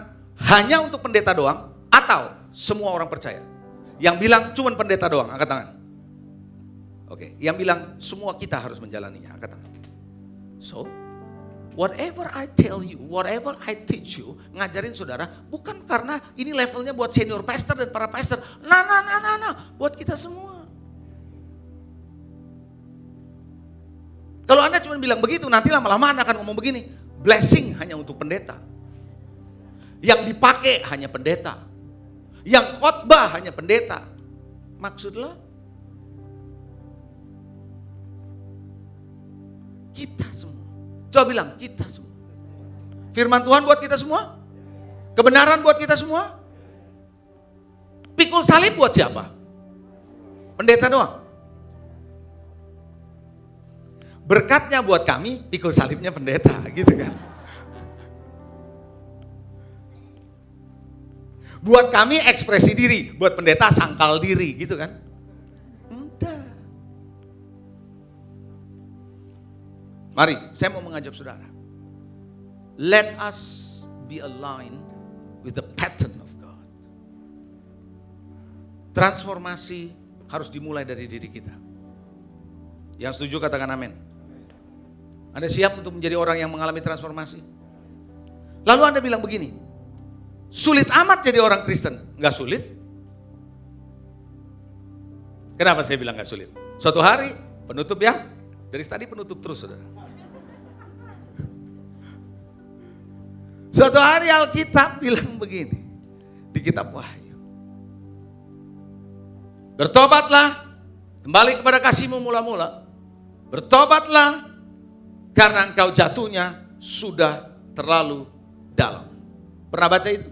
hanya untuk pendeta doang atau semua orang percaya? Yang bilang cuma pendeta doang, angkat tangan. Oke, yang bilang semua kita harus menjalaninya, angkat tangan. So, whatever I tell you, whatever I teach you, ngajarin saudara, bukan karena ini levelnya buat senior pastor dan para pastor. Nah, buat kita semua. Kalau Anda cuma bilang begitu, nanti lama-lama Anda akan ngomong begini, blessing hanya untuk pendeta. Yang dipakai hanya pendeta. Yang khotbah hanya pendeta. Maksudnya kita semua. Coba bilang, kita semua. Firman Tuhan buat kita semua? Kebenaran buat kita semua? Pikul salib buat siapa? Pendeta doang. Berkatnya buat kami, pikul salibnya pendeta, gitu kan. Buat kami ekspresi diri, buat pendeta sangkal diri, gitu kan. Udah. Mari, saya mau mengajak saudara. Let us be aligned with the pattern of God. Transformasi harus dimulai dari diri kita. Yang setuju katakan amin. Anda siap untuk menjadi orang yang mengalami transformasi? Lalu Anda bilang begini, sulit amat jadi orang Kristen. Enggak sulit. Kenapa saya bilang gak sulit? Suatu hari penutup ya, dari tadi penutup terus saudara. Suatu hari Alkitab bilang begini, di kitab Wahyu. Bertobatlah, kembali kepada kasihmu mula-mula. Bertobatlah, karena engkau jatuhnya sudah terlalu dalam. Pernah baca itu?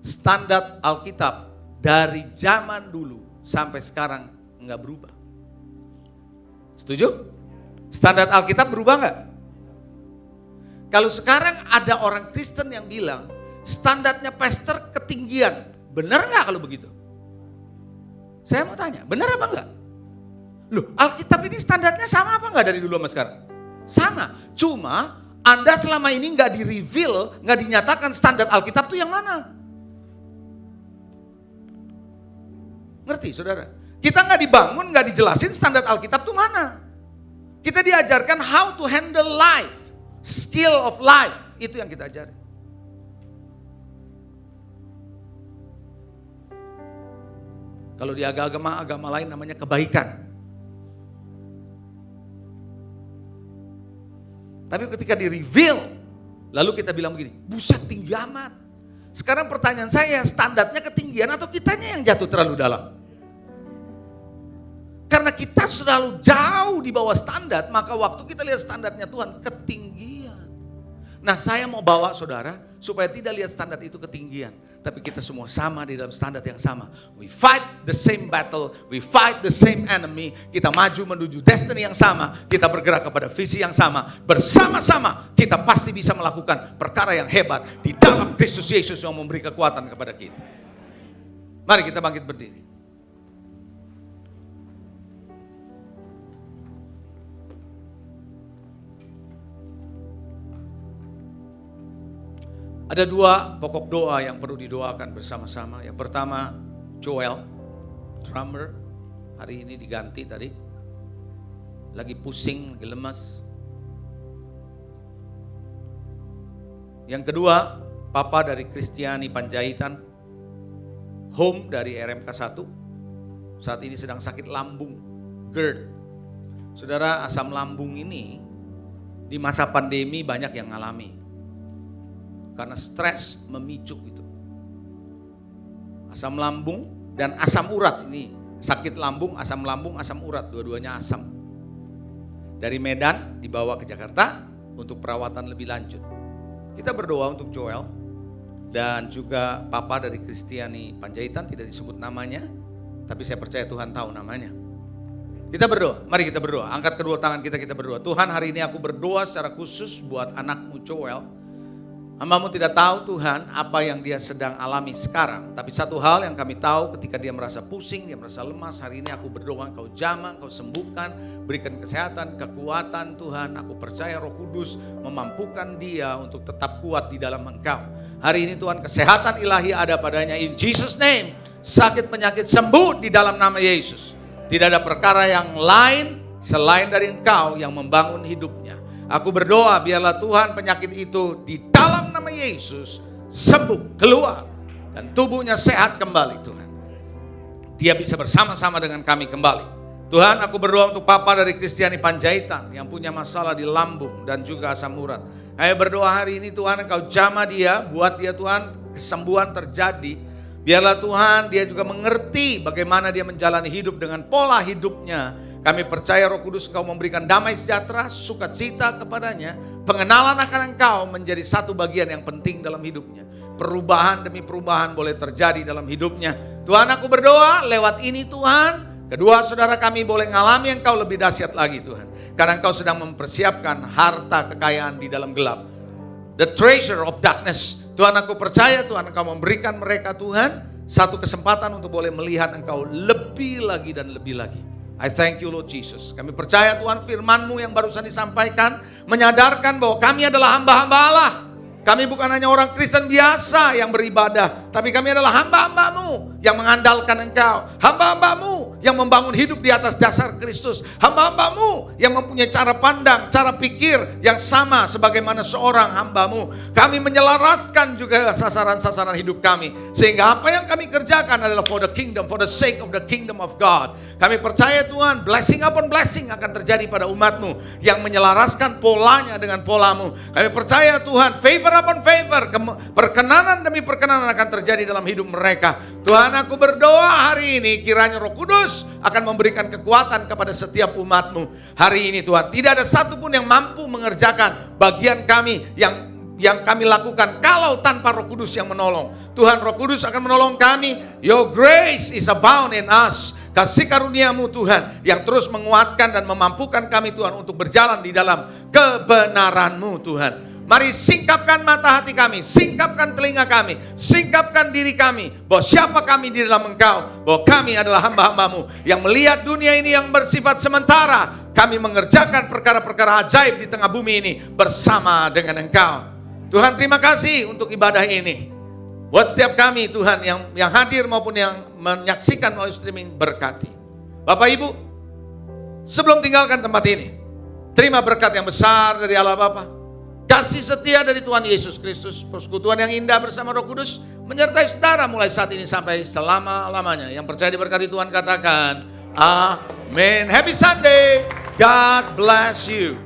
Standar Alkitab dari zaman dulu sampai sekarang enggak berubah. Setuju? Standar Alkitab berubah enggak? Kalau sekarang ada orang Kristen yang bilang standarnya pastor ketinggian, benar enggak kalau begitu? Saya mau tanya, benar apa enggak? Loh, Alkitab ini standarnya sama apa enggak dari dulu sama sekarang? Sama, cuma Anda selama ini enggak di-reveal, enggak dinyatakan standar Alkitab itu yang mana? Ngerti saudara? Kita nggak dibangun, nggak dijelasin standar Alkitab itu mana. Kita diajarkan how to handle life, skill of life, itu yang kita ajarin. Kalau di agama lain namanya kebaikan. Tapi ketika di reveal, lalu kita bilang begini, buset tinggi amat. Sekarang pertanyaan saya, standarnya ketinggian atau kitanya yang jatuh terlalu dalam? Karena kita selalu jauh di bawah standar, maka waktu kita lihat standarnya Tuhan ketinggian. Nah, saya mau bawa saudara supaya tidak lihat standar itu ketinggian, tapi kita semua sama di dalam standar yang sama. We fight the same battle, we fight the same enemy. Kita maju menuju destiny yang sama, kita bergerak kepada visi yang sama. Bersama-sama kita pasti bisa melakukan perkara yang hebat di dalam Kristus Yesus yang memberi kekuatan kepada kita. Mari kita bangkit berdiri. Ada dua pokok doa yang perlu didoakan bersama-sama. Yang pertama, Joel, drummer, hari ini diganti tadi. Lagi pusing, lagi lemas. Yang kedua, Papa dari Kristiani Panjaitan, Home dari RMK 1. Saat ini sedang sakit lambung, GERD. Saudara, asam lambung ini di masa pandemi banyak yang ngalami. Karena stres memicu itu. Asam lambung dan asam urat ini. Sakit lambung, asam urat. Dua-duanya asam. Dari Medan dibawa ke Jakarta untuk perawatan lebih lanjut. Kita berdoa untuk Joel. Dan juga Papa dari Kristiani Panjaitan, tidak disebut namanya. Tapi saya percaya Tuhan tahu namanya. Kita berdoa, mari kita berdoa. Angkat kedua tangan kita berdoa. Tuhan, hari ini aku berdoa secara khusus buat anakmu Joel. Hamba-Mu tidak tahu Tuhan apa yang dia sedang alami sekarang. Tapi satu hal yang kami tahu, ketika dia merasa pusing, dia merasa lemas, hari ini aku berdoa Engkau jamah, Engkau sembuhkan, berikan kesehatan, kekuatan Tuhan. Aku percaya Roh Kudus memampukan dia untuk tetap kuat di dalam Engkau. Hari ini Tuhan, kesehatan ilahi ada padanya. In Jesus name, sakit penyakit sembuh di dalam nama Yesus. Tidak ada perkara yang lain selain dari Engkau yang membangun hidupnya. Aku berdoa biarlah Tuhan penyakit itu di dalam nama Yesus sembuh, keluar. Dan tubuhnya sehat kembali Tuhan. Dia bisa bersama-sama dengan kami kembali. Tuhan, aku berdoa untuk Papa dari Kristiani Panjaitan yang punya masalah di lambung dan juga asam urat. Ayo berdoa hari ini Tuhan, Engkau jamah dia, buat dia Tuhan kesembuhan terjadi. Biarlah Tuhan dia juga mengerti bagaimana dia menjalani hidup dengan pola hidupnya. Kami percaya Roh Kudus Engkau memberikan damai sejahtera, sukacita kepadanya. Pengenalan akan Engkau menjadi satu bagian yang penting dalam hidupnya. Perubahan demi perubahan boleh terjadi dalam hidupnya. Tuhan, aku berdoa lewat ini Tuhan, kedua saudara kami boleh mengalami Engkau lebih dahsyat lagi Tuhan. Karena Engkau sedang mempersiapkan harta kekayaan di dalam gelap. The treasure of darkness. Tuhan, aku percaya Tuhan Engkau memberikan mereka Tuhan satu kesempatan untuk boleh melihat Engkau lebih lagi dan lebih lagi. I thank you Lord Jesus. Kami percaya Tuhan firman-Mu yang barusan disampaikan menyadarkan bahwa kami adalah hamba-hamba Allah. Kami bukan hanya orang Kristen biasa yang beribadah, tapi kami adalah hamba-hamba-Mu yang mengandalkan Engkau. Hamba-hamba-Mu yang membangun hidup di atas dasar Kristus. Hamba-hambamu yang mempunyai cara pandang, cara pikir yang sama sebagaimana seorang hambamu. Kami menyelaraskan juga sasaran-sasaran hidup kami. Sehingga apa yang kami kerjakan adalah for the kingdom, for the sake of the kingdom of God. Kami percaya Tuhan, blessing upon blessing akan terjadi pada umatmu yang menyelaraskan polanya dengan polamu. Kami percaya Tuhan, favor upon favor, perkenanan demi perkenanan akan terjadi dalam hidup mereka. Tuhan, aku berdoa hari ini kiranya Roh Kudus akan memberikan kekuatan kepada setiap umatmu. Hari ini Tuhan, tidak ada satupun yang mampu mengerjakan bagian kami yang kami lakukan kalau tanpa Roh Kudus yang menolong. Tuhan, Roh Kudus akan menolong kami. Your grace is abound in us. Kasih karuniamu Tuhan yang terus menguatkan dan memampukan kami Tuhan untuk berjalan di dalam kebenaranmu Tuhan. Mari singkapkan mata hati kami, singkapkan telinga kami, singkapkan diri kami, bahwa siapa kami di dalam Engkau, bahwa kami adalah hamba-hambamu yang melihat dunia ini yang bersifat sementara. Kami mengerjakan perkara-perkara ajaib di tengah bumi ini bersama dengan Engkau. Tuhan, terima kasih untuk ibadah ini. Buat setiap kami Tuhan yang hadir maupun yang menyaksikan melalui streaming, berkati. Bapak Ibu, sebelum tinggalkan tempat ini, terima berkat yang besar dari Allah Bapa, kasih setia dari Tuhan Yesus Kristus, persekutuan yang indah bersama Roh Kudus menyertai saudara mulai saat ini sampai selama-lamanya. Yang percaya diberkati Tuhan katakan amin. Happy Sunday. God bless you.